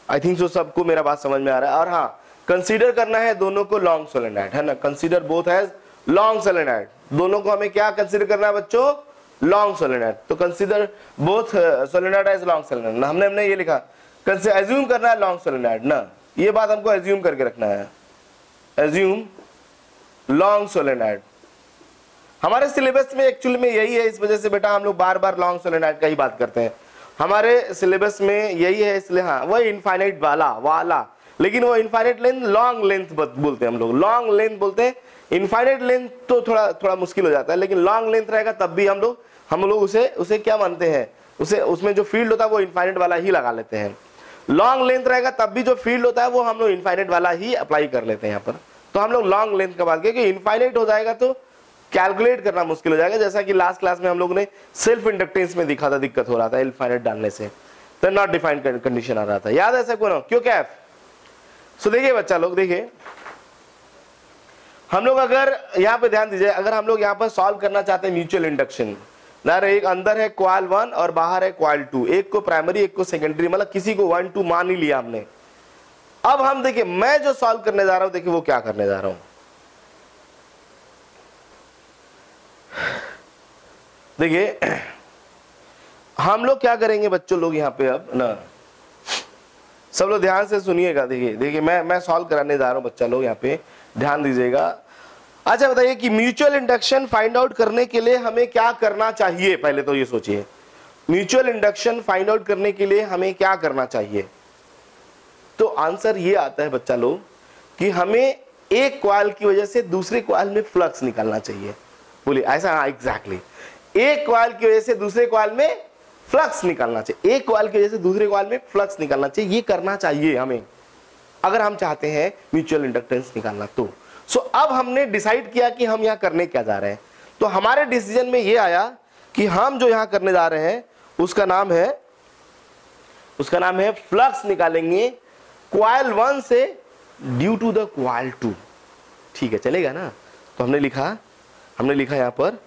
आई थिंक सो सबको मेरा बात समझ में आ रहा है। और हाँ कंसीडर करना है दोनों को लॉन्ग सोलेनॉइड, है ना। Consider both as long solenoid, दोनों को हमें क्या कंसीडर करना है बच्चों, लॉन्ग सोलेनॉइड। तो consider both solenoid as long solenoid. हमने ये लिखा एज्यूम करना है लॉन्ग सोलेनॉइड ना, ये बात हमको एज्यूम करके रखना है, एज्यूम लॉन्ग सोलेनॉइड। हमारे सिलेबस में एक्चुअली में यही है, इस वजह से बेटा हम लोग बार बार लॉन्ग सोलेनॉइड का ही बात करते हैं। हमारे सिलेबस में यही है, इसलिए हाँ वही इनफाइनाइट वाला, लेकिन वो इनफाइनाइट लेंथ लॉन्ग लेंथ बोलते हैं हम लोग, लॉन्ग लेंथ बोलते हैं। इनफाइनाइट लेंथ तो थोड़ा मुश्किल हो जाता है, लेकिन लॉन्ग लेंथ रहेगा तब भी हम लोग उसे क्या मानते हैं, उसमें जो फील्ड होता है वो इनफाइनाइट वाला ही लगा लेते हैं। लॉन्ग लेंथ रहेगा तब भी जो फील्ड होता है वो हम लोग इनफाइनाइट वाला ही अप्लाई कर लेते हैं यहाँ पर। तो हम लोग लॉन्ग लेंथ का बात करें, इनफाइनाइट हो जाएगा तो कैलकुलेट करना मुश्किल हो जाएगा। जैसा कि लास्ट क्लास में हम लोग ने सेल्फ इंडक्टेंस में दिखा था, दिक्कत हो रहा था इनफाइनाइट डालने से, तो नॉट डिफाइंड कंडीशन आ रहा था, याद है सबको ना, क्यों कैफ। सो देखिए बच्चा लोग, देखिए हम लोग अगर यहाँ पे ध्यान दीजिए, अगर हम लोग यहाँ पर सॉल्व करना चाहते हैं म्यूचुअल इंडक्शन, एक अंदर है कॉइल 1 और बाहर है कॉइल 2, एक को प्राइमरी एक को सेकेंडरी, मतलब किसी को 1 2 मान ही लिया हमने। अब हम देखिए मैं जो सॉल्व करने जा रहा हूं, देखिए वो क्या करने जा रहा हूं। देखिए हम लोग क्या करेंगे बच्चों लोग यहाँ पे, अब ना सब लोग ध्यान से सुनिएगा। देखिए मैं सॉल्व कराने जा रहा हूं, बच्चा लोग यहाँ पे ध्यान दीजिएगा। अच्छा बताइए कि म्यूचुअल इंडक्शन फाइंड आउट करने के लिए हमें क्या करना चाहिए, पहले तो ये सोचिए म्यूचुअल इंडक्शन फाइंड आउट करने के लिए हमें क्या करना चाहिए। तो आंसर ये आता है बच्चा लोग कि हमें एक कॉइल की वजह से दूसरे कॉइल में फ्लक्स निकालना चाहिए। बोलिए ऐसा, हाँ एग्जैक्टली। एक कॉइल की वजह से दूसरे कॉइल में फ्लक्स निकालना चाहिए, एक कॉइल की वजह से दूसरे कॉइल में फ्लक्स निकालना चाहिए, ये करना चाहिए हमें अगर हम चाहते हैं म्यूचुअल इंडक्टेंस निकालना तो। सो अब हमने डिसाइड किया कि हम यहाँ करने क्या जा रहे हैं, तो हमारे डिसीजन में ये आया कि हम जो यहाँ करने जा रहे हैं उसका नाम है फ्लक्स निकालेंगे कॉइल 1 से ड्यू टू द कॉइल 2। ठीक है, चलेगा ना। तो हमने लिखा यहाँ पर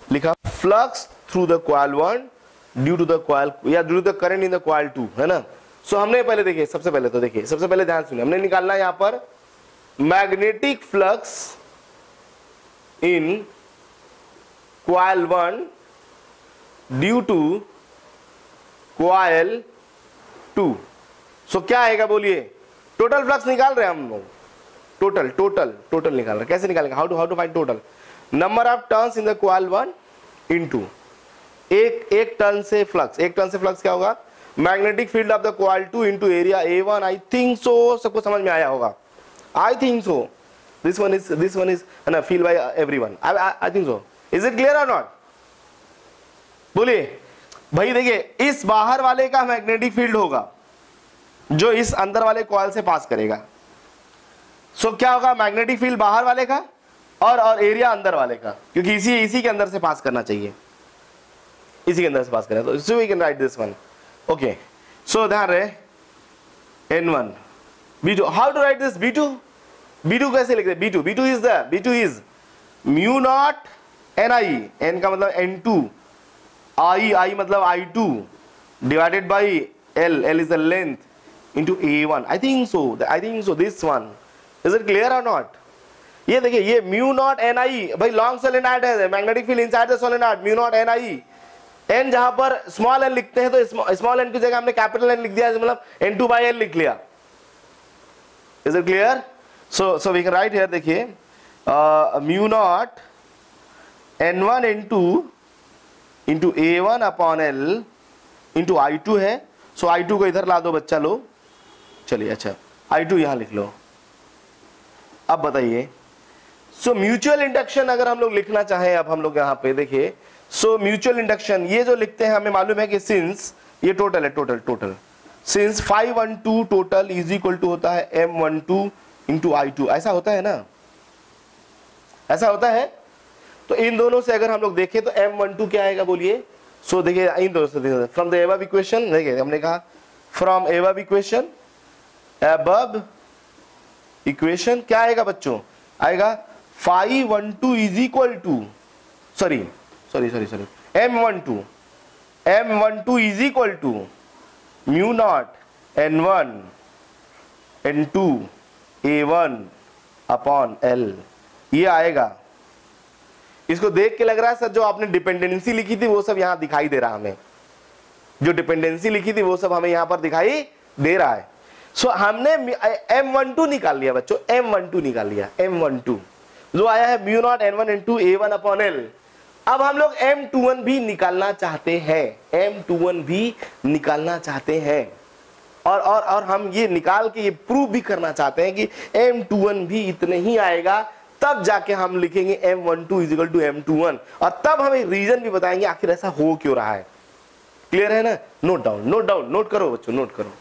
लिखा flux through the coil 1 due to the coil या due to the current in the coil 2, है ना। सो हमने पहले देखिए, सबसे पहले ध्यान सुनिए, हमने निकालना है यहाँ पर magnetic flux in coil 1 due to coil 2। सो क्या आएगा बोलिए, टोटल फ्लक्स निकाल रहे हैं हम लोग, टोटल निकाल रहे हैं। कैसे निकालेंगे, how to find total, number of turns in the coil 1 into एक टर्न से फ्लक्स क्या होगा, magnetic field of the coil 2 into area A1। I think so सबको समझ में आया होगा, I think so this one is है ना, feel by everyone, I think so. Is it clear और नॉट, बोलिए भाई। देखिए इस बाहर वाले का मैग्नेटिक फील्ड होगा जो इस अंदर वाले कॉइल से पास करेगा। सो क्या होगा, मैग्नेटिक फील्ड बाहर वाले का और एरिया अंदर वाले का, क्योंकि इसी के अंदर से पास करना चाहिए, इसी के अंदर से पास करना। तो so we can write this one, okay. So ध्यान रहे N1 B2, how to right this B2 कैसे लिखते हैं, B2 is mu not NI, N का मतलब N2, I मतलब I2 divided by L is the length into A1। I think so this one, is it clear और not. ये देखिए, ये म्यू नॉट NI, भाई लॉन्ग सोलेनॉइड है, magnetic field inside the solenoid, mu naught NI। N जहां पर small n लिखते हैं तो स्मॉल n की जगह हमने कैपिटल N लिख दिया, मतलब N2 by L लिख लिया। Is it clear, so we can write here, देखिए mu not N1 N2 into A1 upon L into I2 है। सो I2 को इधर ला दो बच्चा लोग, चलिए अच्छा I2 यहां लिख लो। अब बताइए, सो म्यूचुअल इंडक्शन अगर हम लोग लिखना चाहें, अब हम लोग यहां पे देखिए, सो म्यूचुअल इंडक्शन ये जो लिखते हैं, हमें मालूम है कि सिंस ये टोटल है, total since 512 total is equal to होता है M12 इंटू I2, ऐसा होता है ना, ऐसा होता है। तो इन दोनों से अगर हम लोग देखें तो M12 क्या आएगा बोलिए। सो देखिए इन दोनों से, फ्रॉम द एबव इक्वेशन, देखिए हमने कहा फ्रॉम एबव इक्वेशन क्या आएगा बच्चों, आएगा 512 is equal to sorry M12 is equal to mu not N1 N2 A1 upon L, ये आएगा। इसको देख के लग रहा है सर जो आपने डिपेंडेंसी लिखी थी वो सब यहां दिखाई दे रहा, हमें जो डिपेंडेंसी लिखी थी वो सब हमें यहां पर दिखाई दे रहा है। सो हमने M12 निकाल लिया बच्चों, M12 निकाल लिया, M12 जो आया है mu naught N1 N2 A1 upon L। अब हम लोग M21 भी निकालना चाहते हैं, और हम ये निकाल के ये प्रूव भी करना चाहते हैं कि M21 भी इतने ही आएगा, तब जाके हम लिखेंगे M12 is equal to M21, और तब हमें रीजन भी बताएंगे आखिर ऐसा हो क्यों रहा है। क्लियर है ना, नोट करो बच्चों, नोट करो।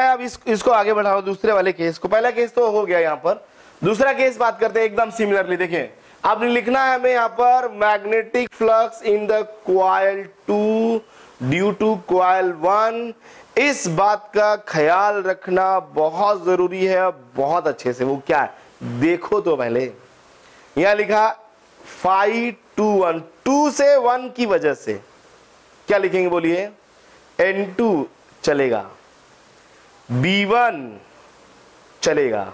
अब इसको आगे बढ़ाओ, दूसरे वाले केस को, पहला केस तो हो गया, यहाँ पर दूसरा केस बात करते हैं एकदम सिमिलरली। देखिए आपने लिखना है हमें यहाँ पर magnetic flux in the coil 2 due to coil 1। इस बात का ख्याल रखना बहुत जरूरी है, बहुत अच्छे से। वो क्या है देखो तो पहले, यहां लिखा 5 2 1, 2 से 1 की वजह से क्या लिखेंगे बोलिए, N2 चलेगा, B1 चलेगा,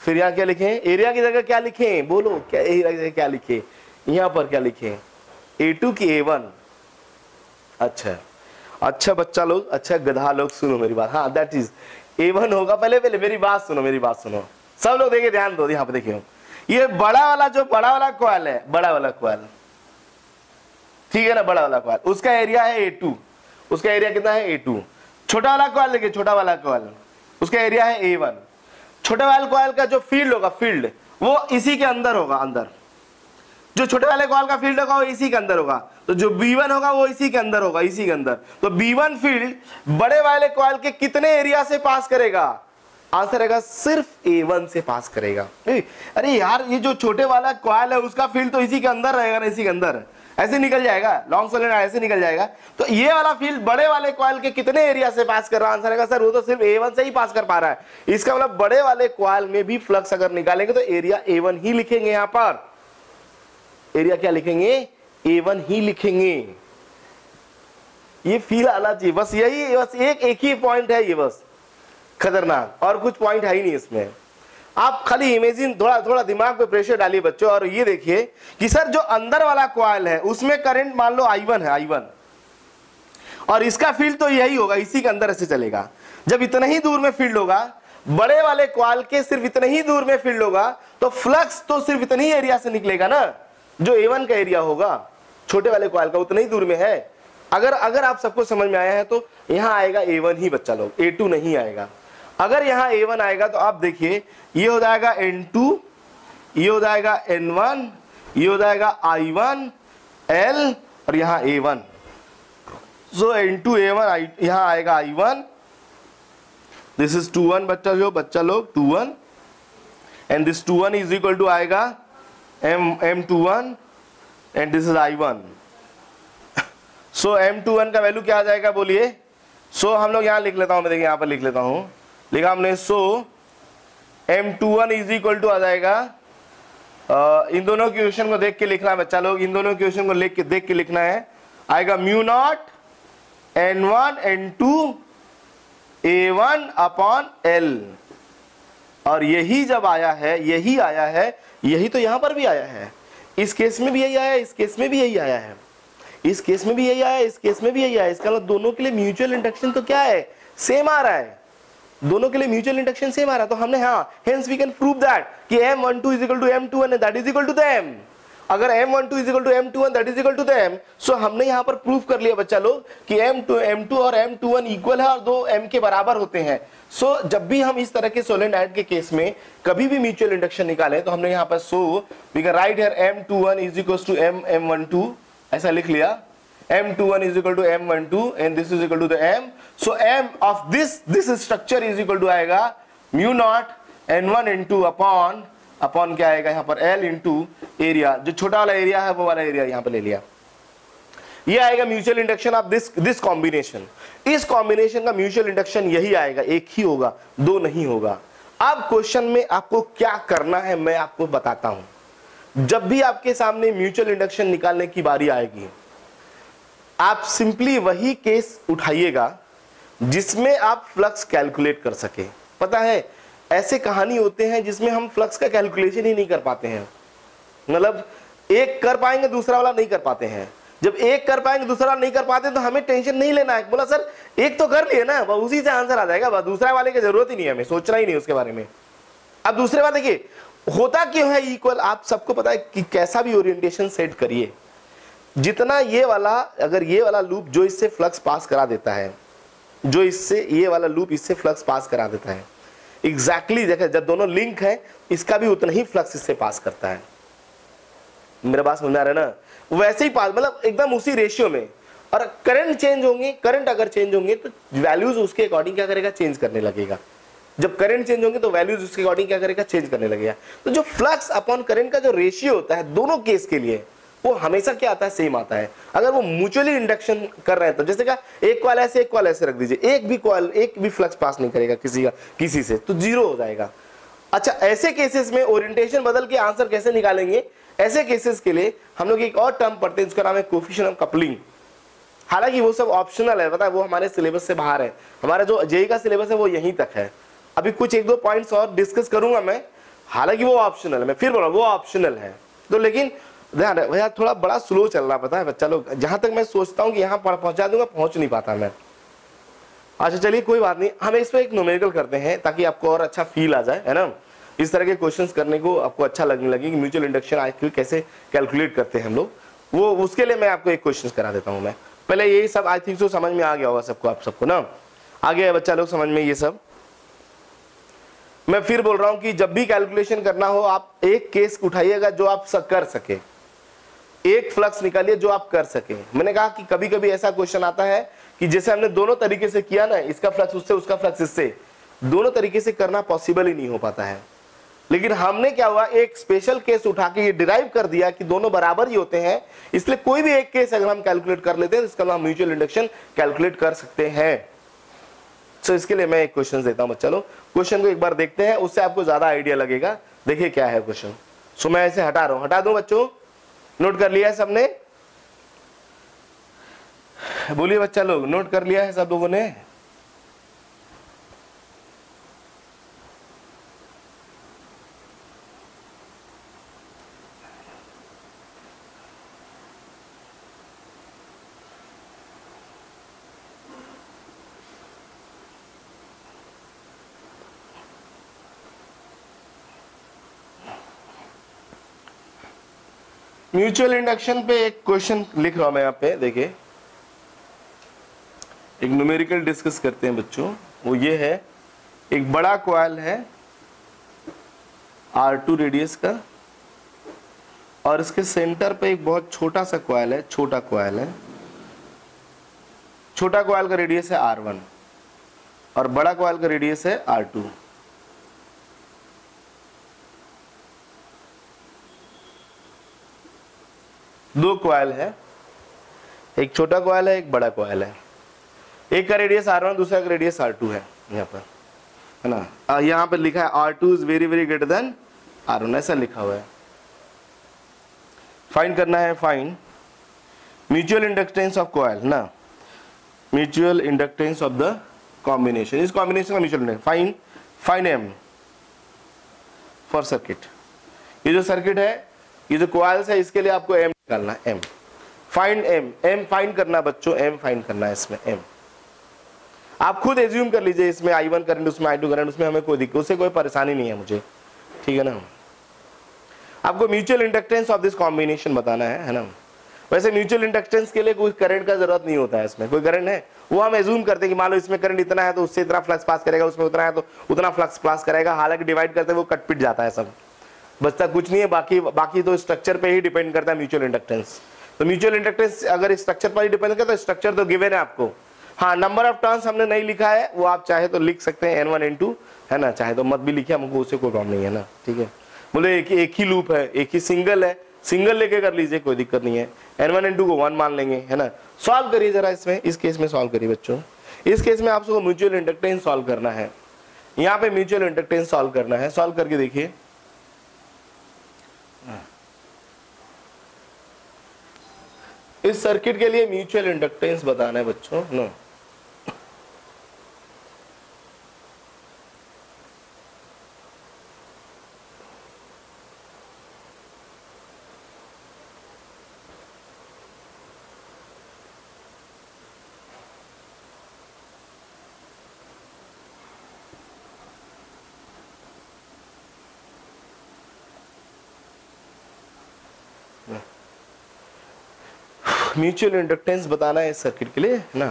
फिर यहां क्या लिखें, एरिया की जगह क्या लिखें बोलो, क्या एरिया की जगह क्या लिखें, यहां पर क्या लिखें, A2 की A1। अच्छा बच्चा लोग, अच्छा गधा लोग सुनो मेरी बात, हाँ दैट इज A1 होगा। पहले मेरी बात सुनो सब लोग, देखिए ध्यान दो, यहाँ पे देखिए ये बड़ा वाला कॉइल है, बड़ा वाला कॉइल, ठीक है ना, बड़ा वाला कॉइल, उसका एरिया है A2, उसका एरिया कितना है A2। छोटा वाला कॉइल देखिए, छोटा वाला कॉइल, उसका एरिया है A1। छोटे वाले कॉइल का जो फील्ड होगा, फील्ड वो इसी के अंदर होगा, अंदर जो छोटे वाले कॉइल का फील्ड होगा वो इसी के अंदर होगा, तो जो B1 होगा वो इसी के अंदर होगा, इसी के अंदर। तो B1 फील्ड बड़े वाले कॉइल के कितने एरिया से पास करेगा? आंसर रहेगा सिर्फ A1 से पास करेगा। अरे यार ये जो छोटे वाला कॉइल है उसका फील्ड तो इसी के अंदर रहेगा ना, इसी के अंदर ऐसे निकल जाएगा, लॉन्ग सोलेनॉइड ऐसे निकल जाएगा। तो ये वाला फील्ड बड़े वाले कॉइल के कितने एरिया से पास कर रहा है? आंसर रहेगा सर वो तो सिर्फ A1 से ही पास कर पा रहा है। इसका मतलब बड़े वाले कॉइल में भी फ्लक्स अगर निकालेंगे तो एरिया A1 ही लिखेंगे। यहां पर एरिया क्या लिखेंगे? A1 ही लिखेंगे। ये फील आना चाहिए बस, यही बस एक ही पॉइंट है ये, बस खतरनाक, और कुछ पॉइंट है ही नहीं इसमें। आप खाली इमेजिन, थोड़ा थोड़ा दिमाग पे प्रेशर डालिए बच्चों, और ये देखिए कि सर जो अंदर वाला कॉइल है उसमें करंट मान लो I1 है, I1, और इसका फील्ड तो यही होगा, इसी के अंदर ऐसे चलेगा। जब इतना ही दूर में फील्ड होगा, बड़े वाले कॉइल के सिर्फ इतने ही दूर में फील्ड होगा, तो फ्लक्स तो सिर्फ इतने ही एरिया से निकलेगा ना, जो A1 का एरिया होगा छोटे वाले कॉइल का उतना ही दूर में है। अगर आप सबको समझ में आया है तो यहां आएगा A1 ही बच्चा लोग, A2 नहीं आएगा। अगर यहां A1 आएगा तो आप देखिए ये हो जाएगा N2, ये हो जाएगा N1, ये हो जाएगा I1 L और यहां A1। सो N2 A1 यहां आएगा I1, दिस इज 2-1 बच्चा लोग 2-1, and this 2-1 is equal to आएगा M21 and this is I1। So M21 का वैल्यू क्या आ जाएगा बोलिए? सो हम लोग यहां लिख लेता हूं, मैं देखिए यहां पर लिख लेता हूं, लिखा हमने। सो M21 इज इक्वल टू आ जाएगा, इन दोनों की क्वेश्चन को देख के लिखना है बच्चा लोग, इन दोनों की क्वेश्चन को देख के लिखना है, आएगा mu naught N1 N2 A1 upon L। और यही जब आया है, यही आया है, यही तो यहां पर भी आया है, इस केस में भी यही आया है, इस केस में भी यही आया है, इस केस में भी यही आया है, इस केस में भी यही आया है। इसका मतलब दोनों के लिए म्यूचुअल इंडक्शन तो क्या है? सेम आ रहा है, दोनों के लिए म्यूचुअल इंडक्शन सेम आ रहा है। तो हमने हाँ, hence we can prove that कि M12 is equal to M21 that is equal to M। अगर M12 is equal to M21 that is equal to M, so हमने यहां पर प्रूव कर लिया बच्चा लोग कि M2 और M21 इक्वल है और दो M के बराबर होते हैं। सो जब भी हम इस तरह के सोलेनॉइड के केस में कभी भी म्यूचुअल इंडक्शन निकालें तो हमने यहां पर so we can write here M21 is equal to M12, ऐसा लिख लिया, M21 is equal to M12 and this is equal to the M. So M of this structure is equal to आएगा mu naught N1 N2 upon क्या आएगा यहाँ पर L into area, जो छोटा वाला एरिया है वो वाला एरिया यहाँ पर ले लिया। ये आएगा mutual induction of this combination. इस कॉम्बिनेशन का म्यूचुअल इंडक्शन यही आएगा, एक ही होगा, दो नहीं होगा। अब क्वेश्चन में आपको क्या करना है मैं आपको बताता हूं। जब भी आपके सामने म्यूचुअल इंडक्शन निकालने की बारी आएगी, आप सिंपली वही केस उठाइएगा जिसमें आप फ्लक्स कैलकुलेट कर सके। पता है ऐसे कहानी होते हैं जिसमें हम फ्लक्स का कैलकुलेशन ही नहीं कर पाते हैं, मतलब एक कर पाएंगे दूसरा वाला नहीं कर पाते हैं। जब एक कर पाएंगे दूसरा वाला नहीं कर पाते तो हमें टेंशन नहीं लेना है, बोला सर एक तो कर लिए ना, उसी से आंसर आ जाएगा, दूसरा वाले की जरूरत ही नहीं है, हमें सोचना ही नहीं उसके बारे में। अब दूसरे बात देखिए होता क्यों है इक्वल, आप सबको पता है कि कैसा भी ओरिएंटेशन सेट करिए, जितना ये वाला, अगर ये वाला लूप जो इससे फ्लक्स पास करा देता है, जो इससे ये वाला लूप इससे फ्लक्स पास करा देता है, एग्जैक्टली देखा जब दोनों लिंक है इसका भी उतना ही फ्लक्स इससे पास करता है। मेरा बात समझ आ रहा है ना? वैसे ही पास, मतलब एकदम उसी रेशियो में। और करंट चेंज होंगे, करंट अगर चेंज होंगे तो वैल्यूज उसके अकॉर्डिंग क्या करेगा? चेंज करने लगेगा। जब करंट चेंज होंगे तो वैल्यूज उसके अकॉर्डिंग क्या करेगा? चेंज करने लगेगा। तो जो फ्लक्स अपॉन करंट का जो रेशियो होता है दोनों केस के लिए वो हमेशा क्या आता है? सेम आता है। अगर वो म्यूचुअली इंडक्शन कर रहे हैं तो जैसे क्या एक कॉइल ऐसे एक कॉइल ऐसे रख दीजिए, एक भी फ्लक्स पास नहीं करेगा किसी से, तो जीरो हो जाएगा। अच्छा ऐसे केसेस में ओरिएंटेशन बदल के आंसर कैसे निकालेंगे? ऐसे केसेस के लिए हम लोग एक और टर्म पढ़ते हैं जिसका नाम है कोएफिशिएंट ऑफ कपलिंग। हालांकि वो सब ऑप्शनल है, पता है, वो हमारे सिलेबस से बाहर है। हमारा जो जेईई का सिलेबस है वो यहीं तक है। अभी कुछ एक दो पॉइंट्स और डिस्कस करूंगा मैं, हालांकि वो ऑप्शनल है, मैं फिर बोल रहा हूं वो ऑप्शनल है। तो लेकिन ध्यान रहे भैया, थोड़ा बड़ा स्लो चल रहा, पता है बच्चा लोग, जहां तक मैं सोचता हूं कि यहां पर पहुंचा दूंगा, पहुंच नहीं पाता मैं। अच्छा चलिए कोई बात नहीं, हम इस पर एक न्यूमेरिकल करते हैं ताकि आपको और अच्छा फील आ जाए, है ना। इस तरह के क्वेश्चंस करने को आपको अच्छा लगने लगे कि म्यूचुअल इंडक्शन आखिर कैसे कैलकुलेट करते हैं हम लोग, वो उसके लिए मैं आपको एक क्वेश्चन करा देता हूं। मैं पहले यही सब आई थिंक सो समझ में आ गया होगा सबको, आप सबको ना आ गया है बच्चा लोग समझ में ये सब। मैं फिर बोल रहा हूं कि जब भी कैलकुलेशन करना हो आप एक केस उठाइएगा जो आप कर सके, एक फ्लक्स निकालिए जो आप कर सके। मैंने कहा कि कभी कभी ऐसा क्वेश्चन आता है कि जैसे हमने दोनों तरीके से किया ना, इसका फ्लक्स उससे, उसका फ्लक्स इससे, दोनों तरीके से करना पॉसिबल ही नहीं हो पाता है। लेकिन हमने क्या हुआ, एक स्पेशल केस उठा के ये डिराइव कर दिया कि दोनों बराबर ही होते हैं, इसलिए कोई भी एक केस अगर हम कैलकुलेट कर लेते हैं तो इसका नाम म्यूचुअल इंडक्शन कैलकुलेट कर सकते हैं। तो इसके लिए मैं एक क्वेश्चन देता हूं, चलो क्वेश्चन को एक बार देखते हैं, उससे आपको ज्यादा आइडिया लगेगा। देखिए क्या है क्वेश्चन। सो मैं ऐसे हटा रहा हूं, हटा दूं बच्चों, नोट कर लिया है सबने? बोलिए बच्चा लोग, नोट कर लिया है सब लोगों ने? म्यूचुअल इंडक्शन पे एक क्वेश्चन लिख रहा हूं मैं यहाँ पे, देखिए एक न्यूमेरिकल डिस्कस करते हैं बच्चों। वो ये है, एक बड़ा कॉइल है R2 रेडियस का, और इसके सेंटर पे एक बहुत छोटा सा कॉइल है, छोटा कॉइल है। छोटा कॉइल का रेडियस है R1 और बड़ा कॉइल का रेडियस है R2। दो कॉइल है, एक छोटा कॉइल है, एक बड़ा कॉइल है। एक का रेडियस R1, दूसरा का रेडियस R2 है, यहाँ पर है ना। यहाँ पर लिखा है R2 is very very greater than R1, ऐसा लिखा हुआ है। फाइंड करना है, find mutual inductance of coil ना, mutual inductance of the combination, इस कॉम्बिनेशन का mutual inductance. Find M for circuit. ये जो सर्किट है, ये जो कॉइल्स है, इसके लिए आपको M निकालना है, M। फाइंड M फाइंड करना बच्चों, M फाइंड करना है इसमें। M आप खुद एज्यूम कर लीजिए, इसमें I1 करंट, उसमें I2 करंट, उसमें हमें कोई दिक्कत, उससे कोई परेशानी नहीं है मुझे, ठीक है ना। आपको mutual inductance of this combination बताना है ना। वैसे म्यूचुअल इंडक्टेंस के लिए कोई करंट का जरूरत नहीं होता है, इसमें कोई करंट है वो हम एज्यूम करते हैं कि मान लो इसमें करंट इतना है तो उससे इतना फ्लक्स पास करेगा, उसमें उतना है तो उतना फ्लक्स पास करेगा। हालांकि डिवाइड करते वो कट पिट जाता है, सब बचता कुछ नहीं है। बाकी तो स्ट्रक्चर पे ही डिपेंड करता है म्यूचुअल इंडक्टेंस। तो म्यूचुअल इंडक्टेंस अगर स्ट्रक्चर पर ही डिपेंड करता है तो स्ट्रक्चर तो गिवन है आपको। हाँ, नंबर ऑफ टर्न्स हमने नहीं लिखा है, वो आप चाहे तो लिख सकते हैं N1 N2 है ना, चाहे तो मत भी लिखिए, हमको उससे कोई प्रॉब्लम नहीं है ना, ठीक है। बोले एक ही लूप है, एक ही सिंगल है, सिंगल लेके कर लीजिए, कोई दिक्कत नहीं है। N1 N2 को 1 मान लेंगे, है ना। सॉल्व करिए जरा इसमें, इस केस में सॉल्व करिए बच्चों। इस केस में आपको म्यूचुअल इंडक्टेंस सॉल्व करना है, यहाँ पे म्यूचुअल इंडक्टेंस सॉल्व करना है। सॉल्व करके देखिए, इस सर्किट के लिए म्यूचुअल इंडक्टेंस बताना है बच्चों नो। म्यूचुअल इंडक्टेंस बताना है इस सर्किट के लिए ना।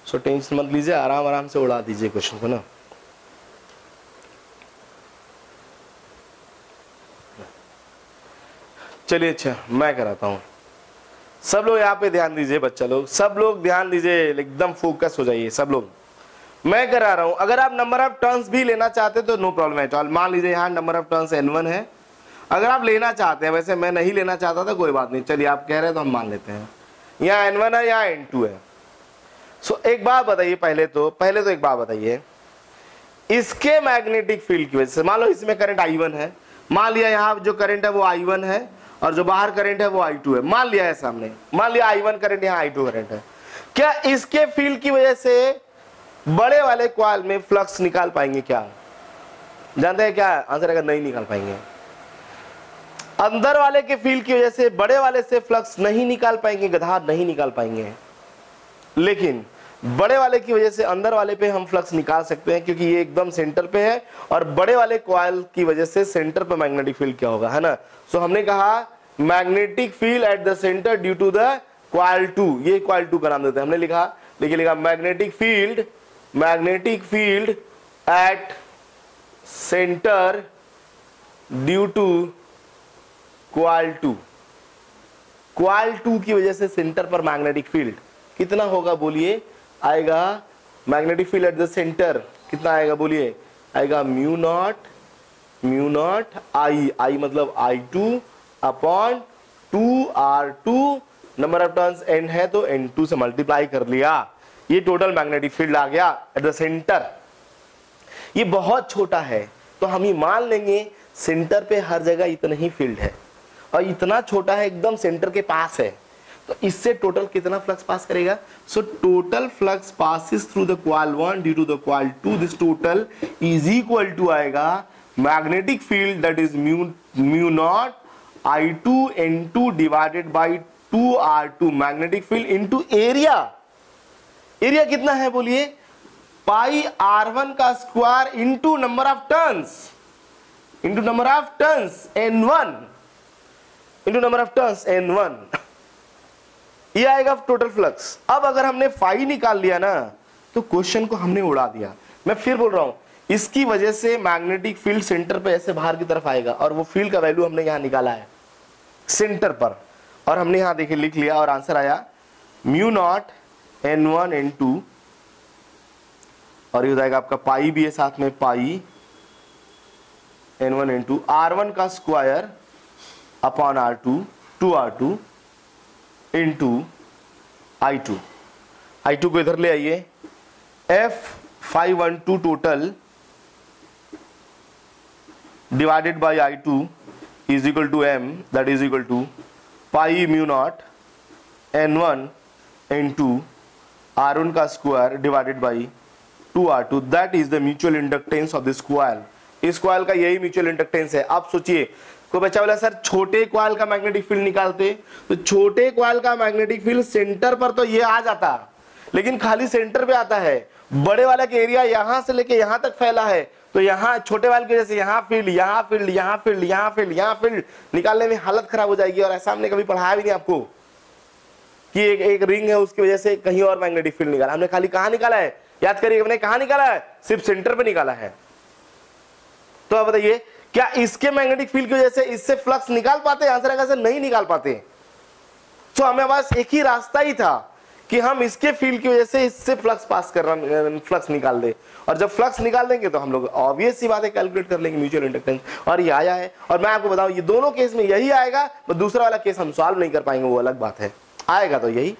सो टेंशन मत लीजिए, आराम आराम से उड़ा दीजिए क्वेश्चन को ना। चलिए अच्छा मैं कराता हूं, सब लोग यहाँ पे ध्यान दीजिए बच्चा लोग, सब लोग ध्यान दीजिए, एकदम फोकस हो जाइए सब लोग। मैं करा रहा हूं, अगर आप नंबर ऑफ टर्न्स भी लेना चाहते तो नो प्रॉब्लम एट ऑल। मान लीजिए यहाँ नंबर ऑफ टर्न्स N1 है, अगर आप लेना चाहते हैं, वैसे मैं नहीं लेना चाहता था, कोई बात नहीं, चलिए आप कह रहे हैं तो हम मान लेते हैं। यहाँ N1 है, यहाँ N2 है। सो एक बात बताइए, पहले तो एक बात बताइए, इसके मैग्नेटिक फील्ड की वजह से, मान लो इसमें करंट I1 है, मान लिया यहाँ जो करंट है वो I1 है और जो बाहर करंट है वो I2 है, मान लिया है सामने, मान लिया I1 करंट, यहाँ I2 करंट है। क्या इसके फील्ड की वजह से बड़े वाले कॉइल में फ्लक्स निकाल पाएंगे? क्या जानते हैं क्या आंसर? अगर नहीं निकाल पाएंगे, अंदर वाले के फील्ड की वजह से बड़े वाले से फ्लक्स नहीं निकाल पाएंगे, गधा नहीं निकाल पाएंगे। लेकिन बड़े वाले की वजह से अंदर वाले पे हम फ्लक्स निकाल सकते हैं, क्योंकि ये एकदम सेंटर पे है और बड़े वाले कॉइल की वजह से सेंटर पे मैग्नेटिक फील्ड क्या होगा, है ना। सो हमने कहा magnetic field at the centre due to the coil 2, ये कॉइल 2 का नाम देते हैं। हमने लिखा, देखिए लिखा magnetic field at centre due to coil 2, coil 2 की वजह से सेंटर पर मैग्नेटिक फील्ड कितना होगा बोलिए, आएगा magnetic field at the centre कितना आएगा बोलिए, आएगा म्यू नॉट आई मतलब I2 upon 2R2, number of turns n है तो n2 से मल्टीप्लाई कर लिया, ये टोटल मैग्नेटिक फील्ड आ गया एट द सेंटर। ये बहुत छोटा है तो हम ये मान लेंगे सेंटर पे हर जगह इतना ही फील्ड है, और इतना छोटा है एकदम सेंटर के पास है, तो इससे टोटल कितना फ्लक्स पास करेगा। So total flux passes through the coil 1 due to the coil 2, this total is equal to आएगा magnetic field that is mu not I2 N2 divided by 2R2 magnetic field into area. Area कितना है बोलिए, pi R1 का square into number of turns N1 into number of turns N1, ये आएगा total flux. अब अगर हमने phi निकाल लिया ना तो क्वेश्चन को हमने उड़ा दिया। मैं फिर बोल रहा हूं, इसकी वजह से मैग्नेटिक फील्ड सेंटर पे ऐसे बाहर की तरफ आएगा, और वो फील्ड का वैल्यू हमने यहां निकाला है सेंटर पर, और हमने यहां देखिए लिख लिया और आंसर आया म्यू नॉट N1 N2, और ये हो जाएगा आपका पाई भी है साथ में, पाई N1 N2 R1 का square upon R2 2R2 into I2 को इधर ले आइए, F512 total divided by I2 is equal to M, that is equal to pi mu not N1 N2 R1 का square divided by 2R2, that is the mutual inductance of this coil. इस coil का यही mutual inductance है। आप सोचिए, कोई बच्चा बोला सर छोटे कॉइल का मैग्नेटिक फील्ड निकालते, तो छोटे कॉइल का मैग्नेटिक फील्ड सेंटर पर तो ये आ जाता, लेकिन खाली सेंटर पे आता है। बड़े वाले का एरिया यहां से लेके यहां तक फैला है, तो यहाँ छोटे वाले की वजह से यहाँ फील्ड निकालने में हालत खराब हो जाएगी। और ऐसा हमने कभी पढ़ाया भी नहीं आपको कि एक रिंग है उसकी वजह से कहीं और मैग्नेटिक फील्ड निकाला, हमने खाली कहां निकाला है, याद करिए हमने कहां निकाला है, सिर्फ सेंटर पे निकाला है। तो अब बताइए क्या इसके मैग्नेटिक फील्ड की वजह से इससे फ्लक्स निकाल पाते? आंसर है कैसे नहीं निकाल पाते। तो हमें पास एक ही रास्ता ही था कि हम इसके फील्ड की वजह से इससे फ्लक्स पास कर रहा, फ्लक्स निकाल दे, और जब फ्लक्स निकाल देंगे तो हम लोग ऑब्वियस सी बात है कैलकुलेट कर लेंगे म्यूचुअल इंडक्टेंस, और ये आया है। और मैं आपको बताऊं ये दोनों केस में यही आएगा, तो दूसरा वाला केस हम सॉल्व नहीं कर पाएंगे, वो अलग बात है, आएगा तो यही,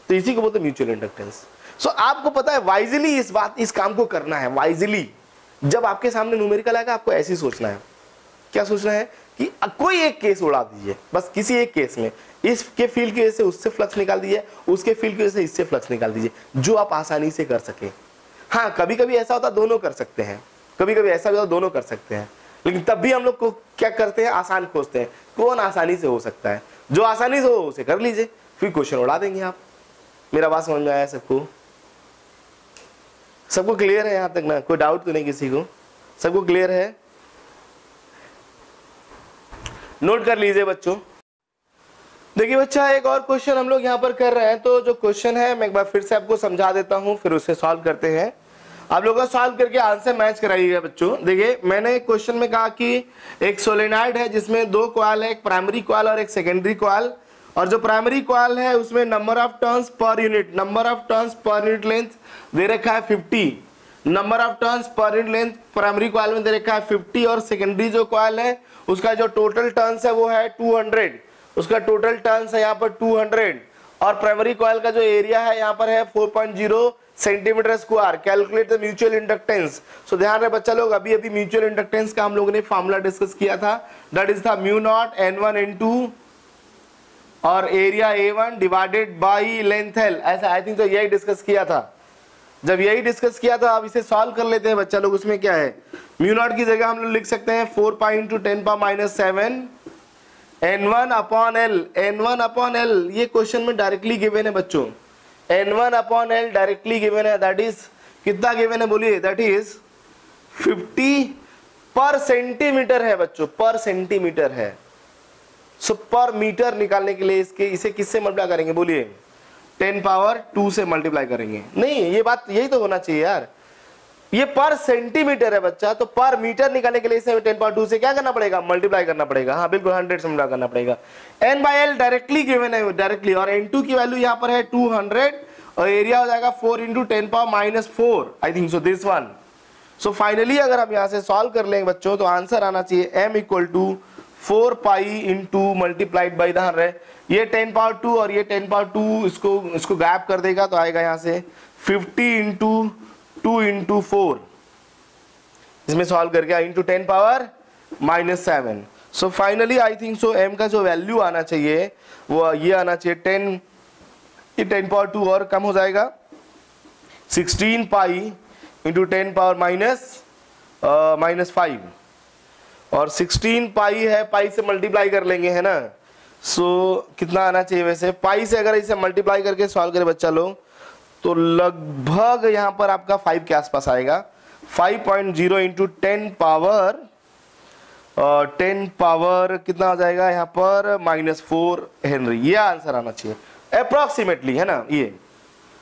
तो इसी को बोलते म्यूचुअल इंडक्टेंस। सो आपको पता है वाइजली इस काम को करना है, वाइजली। जब आपके सामने न्यूमेरिकल आएगा आपको ऐसे ही सोचना है, क्या सोचना है कि कोई एक केस उड़ा दीजिए, बस किसी एक केस में इसके फील्ड की वजह से उससे फ्लक्स निकाल दीजिए, उसके फील्ड की वजह से इससे फ्लक्स निकाल दीजिए, जो आप आसानी से कर सके। हाँ कभी कभी ऐसा होता दोनों कर सकते हैं, कभी कभी ऐसा भी होता दोनों कर सकते हैं, लेकिन तब भी हम लोग को क्या करते हैं, आसान खोजते हैं, कौन आसानी से हो सकता है, जो आसानी से हो उसे कर लीजिए, फिर क्वेश्चन उड़ा देंगे आप। मेरा बात समझ में आया सबको? सबको क्लियर है यहां तक ना? कोई डाउट तो नहीं किसी को? सबको क्लियर है? नोट कर लीजिए बच्चों। देखिए बच्चा एक और क्वेश्चन हम लोग यहाँ पर कर रहे हैं, तो जो क्वेश्चन है मैं एक बार फिर से आपको समझा देता हूँ, फिर उसे सॉल्व करते हैं। आप लोगों को सॉल्व करके आंसर मैच कराइएगा बच्चों। देखिए मैंने क्वेश्चन में कहा कि एक सोलेनॉइड है जिसमें दो कॉइल है, एक प्राइमरी कॉइल और एक सेकेंडरी कॉइल, और जो प्राइमरी कॉइल है उसमें number of turns per unit length दे रखा है 50, number of turns per unit length primary coil में दे रखा है 50, और सेकेंडरी जो कॉइल है उसका जो टोटल टर्न्स है वो है 200, उसका टोटल टर्न्स है यहाँ पर 200, और प्राइमरी कॉइल का जो एरिया है यहाँ पर है 4.0 centimetre square. Calculate the mutual inductance. So ध्यान रहे बच्चा लोग, अभी म्यूचुअल इंडक्टेंस का हम लोगों ने फॉर्मूला डिस्कस किया था, दैट इज था म्यू नॉट N1 N2 और area A1 divided by length L। ऐसा आई थिंक तो यही डिस्कस किया था। जब यही डिस्कस किया था अब इसे सॉल्व कर लेते हैं बच्चा लोग। उसमें क्या है, म्यू नॉट की जगह हम लोग लिख सकते हैं 4 pi into 10⁻⁻⁷ N1 upon L। ये क्वेश्चन में डायरेक्टली गिवन है बच्चों, N1 upon L directly given है, दैट इज कितना गिवन है बोलिए, दैट इज 50 पर सेंटीमीटर है बच्चों, पर सेंटीमीटर है। सो पर मीटर निकालने के लिए इसे किससे मल्टीप्लाई करेंगे बोलिए, 10⁻² से मल्टीप्लाई करेंगे। नहीं ये बात यही तो होना चाहिए यार, ये पर सेंटीमीटर है बच्चा, तो पर मीटर निकालने के लिए इसे 10 से क्या करना पड़ेगा, मल्टीप्लाई करना पड़ेगा। हाँ बिल्कुल 100 से मल्टीप्लाई करना पड़ेगा। n/l डायरेक्टली गिवन है डायरेक्टली, और n2 की वैल्यू यहाँ पर है 200 और एरिया हो जाएगा 4 × 10⁻⁴ आई think so this one. So finally अगर हम यहाँ से सॉल्व कर लेंगे बच्चों तो आंसर आना चाहिए m = 4 पाई × मल्टीप्लाइड बाई 100। ये 10⁻2 और ये 10⁻2 इसको गैप कर देगा तो आएगा यहाँ से 50 × 2 × 4, इसमें सॉल्व करके × 10⁻⁷। So finally I think so m का जो वैल्यू आना चाहिए वो ये आना चाहिए 10, ये 10⁻2 और कम हो जाएगा 16 पाई × 10⁻⁻⁵ और 16 पाई है, पाई से मल्टीप्लाई कर लेंगे है ना। सो कितना आना चाहिए वैसे, पाई से अगर इसे मल्टीप्लाई करके सॉल्व करे बच्चा लोग तो लगभग यहाँ पर आपका 5 के आसपास आएगा। 5.0 × 10 पावर कितना हो जाएगा यहाँ पर -4 हेनरी, ये आंसर आना चाहिए अप्रोक्सीमेटली है ना ये।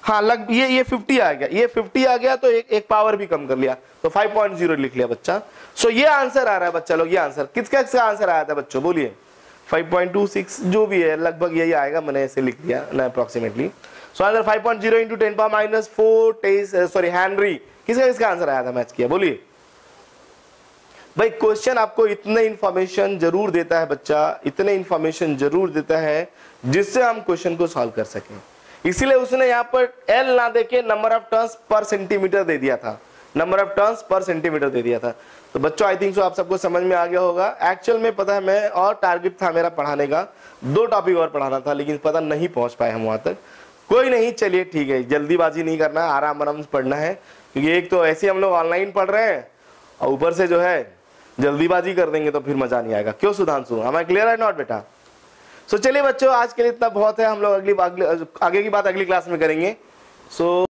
हाँ लग ये 50 आ गया, ये 50 आ गया तो एक पावर भी कम कर लिया तो 5.0 लिख लिया बच्चा। सो ये आंसर आ रहा है बच्चा लोग, ये आंसर किसका आंसर आया था बच्चों बोलिए, 5.26 जो भी है लगभग यही आएगा, मैंने ऐसे लिख दिया ना अप्रोक्सीमेटली। So answer 5.0 × 10⁻⁴ Henry. किसका आंसर आया था मैच किया बोलिए भाई। क्वेश्चन आपको इतने इंफॉर्मेशन जरूर देता है बच्चा, इतने इंफॉर्मेशन जरूर देता है जिससे हम क्वेश्चन को सॉल्व कर सकें, इसीलिए उसने यहाँ पर एल ना देके number of turns per centimetre दे दिया था, number of turns per centimetre दे दिया था। तो बच्चों आई थिंक सो आप सबको समझ में आ गया होगा। एक्चुअल में पता है मैं और टारगेट था मेरा पढ़ाने का, 2 टॉपिक और पढ़ाना था लेकिन पता नहीं पहुंच पाए हम वहां तक। कोई नहीं चलिए ठीक है, जल्दीबाजी नहीं करना, आराम आराम से पढ़ना है, क्योंकि एक तो ऐसे हम लोग ऑनलाइन पढ़ रहे हैं और ऊपर से जो है जल्दीबाजी कर देंगे तो फिर मजा नहीं आएगा। क्यों सुधांशु, हमें क्लियर है नॉट बेटा। सो चलिए बच्चों आज के लिए इतना बहुत है, हम लोग आगे की बात अगली क्लास में करेंगे। सो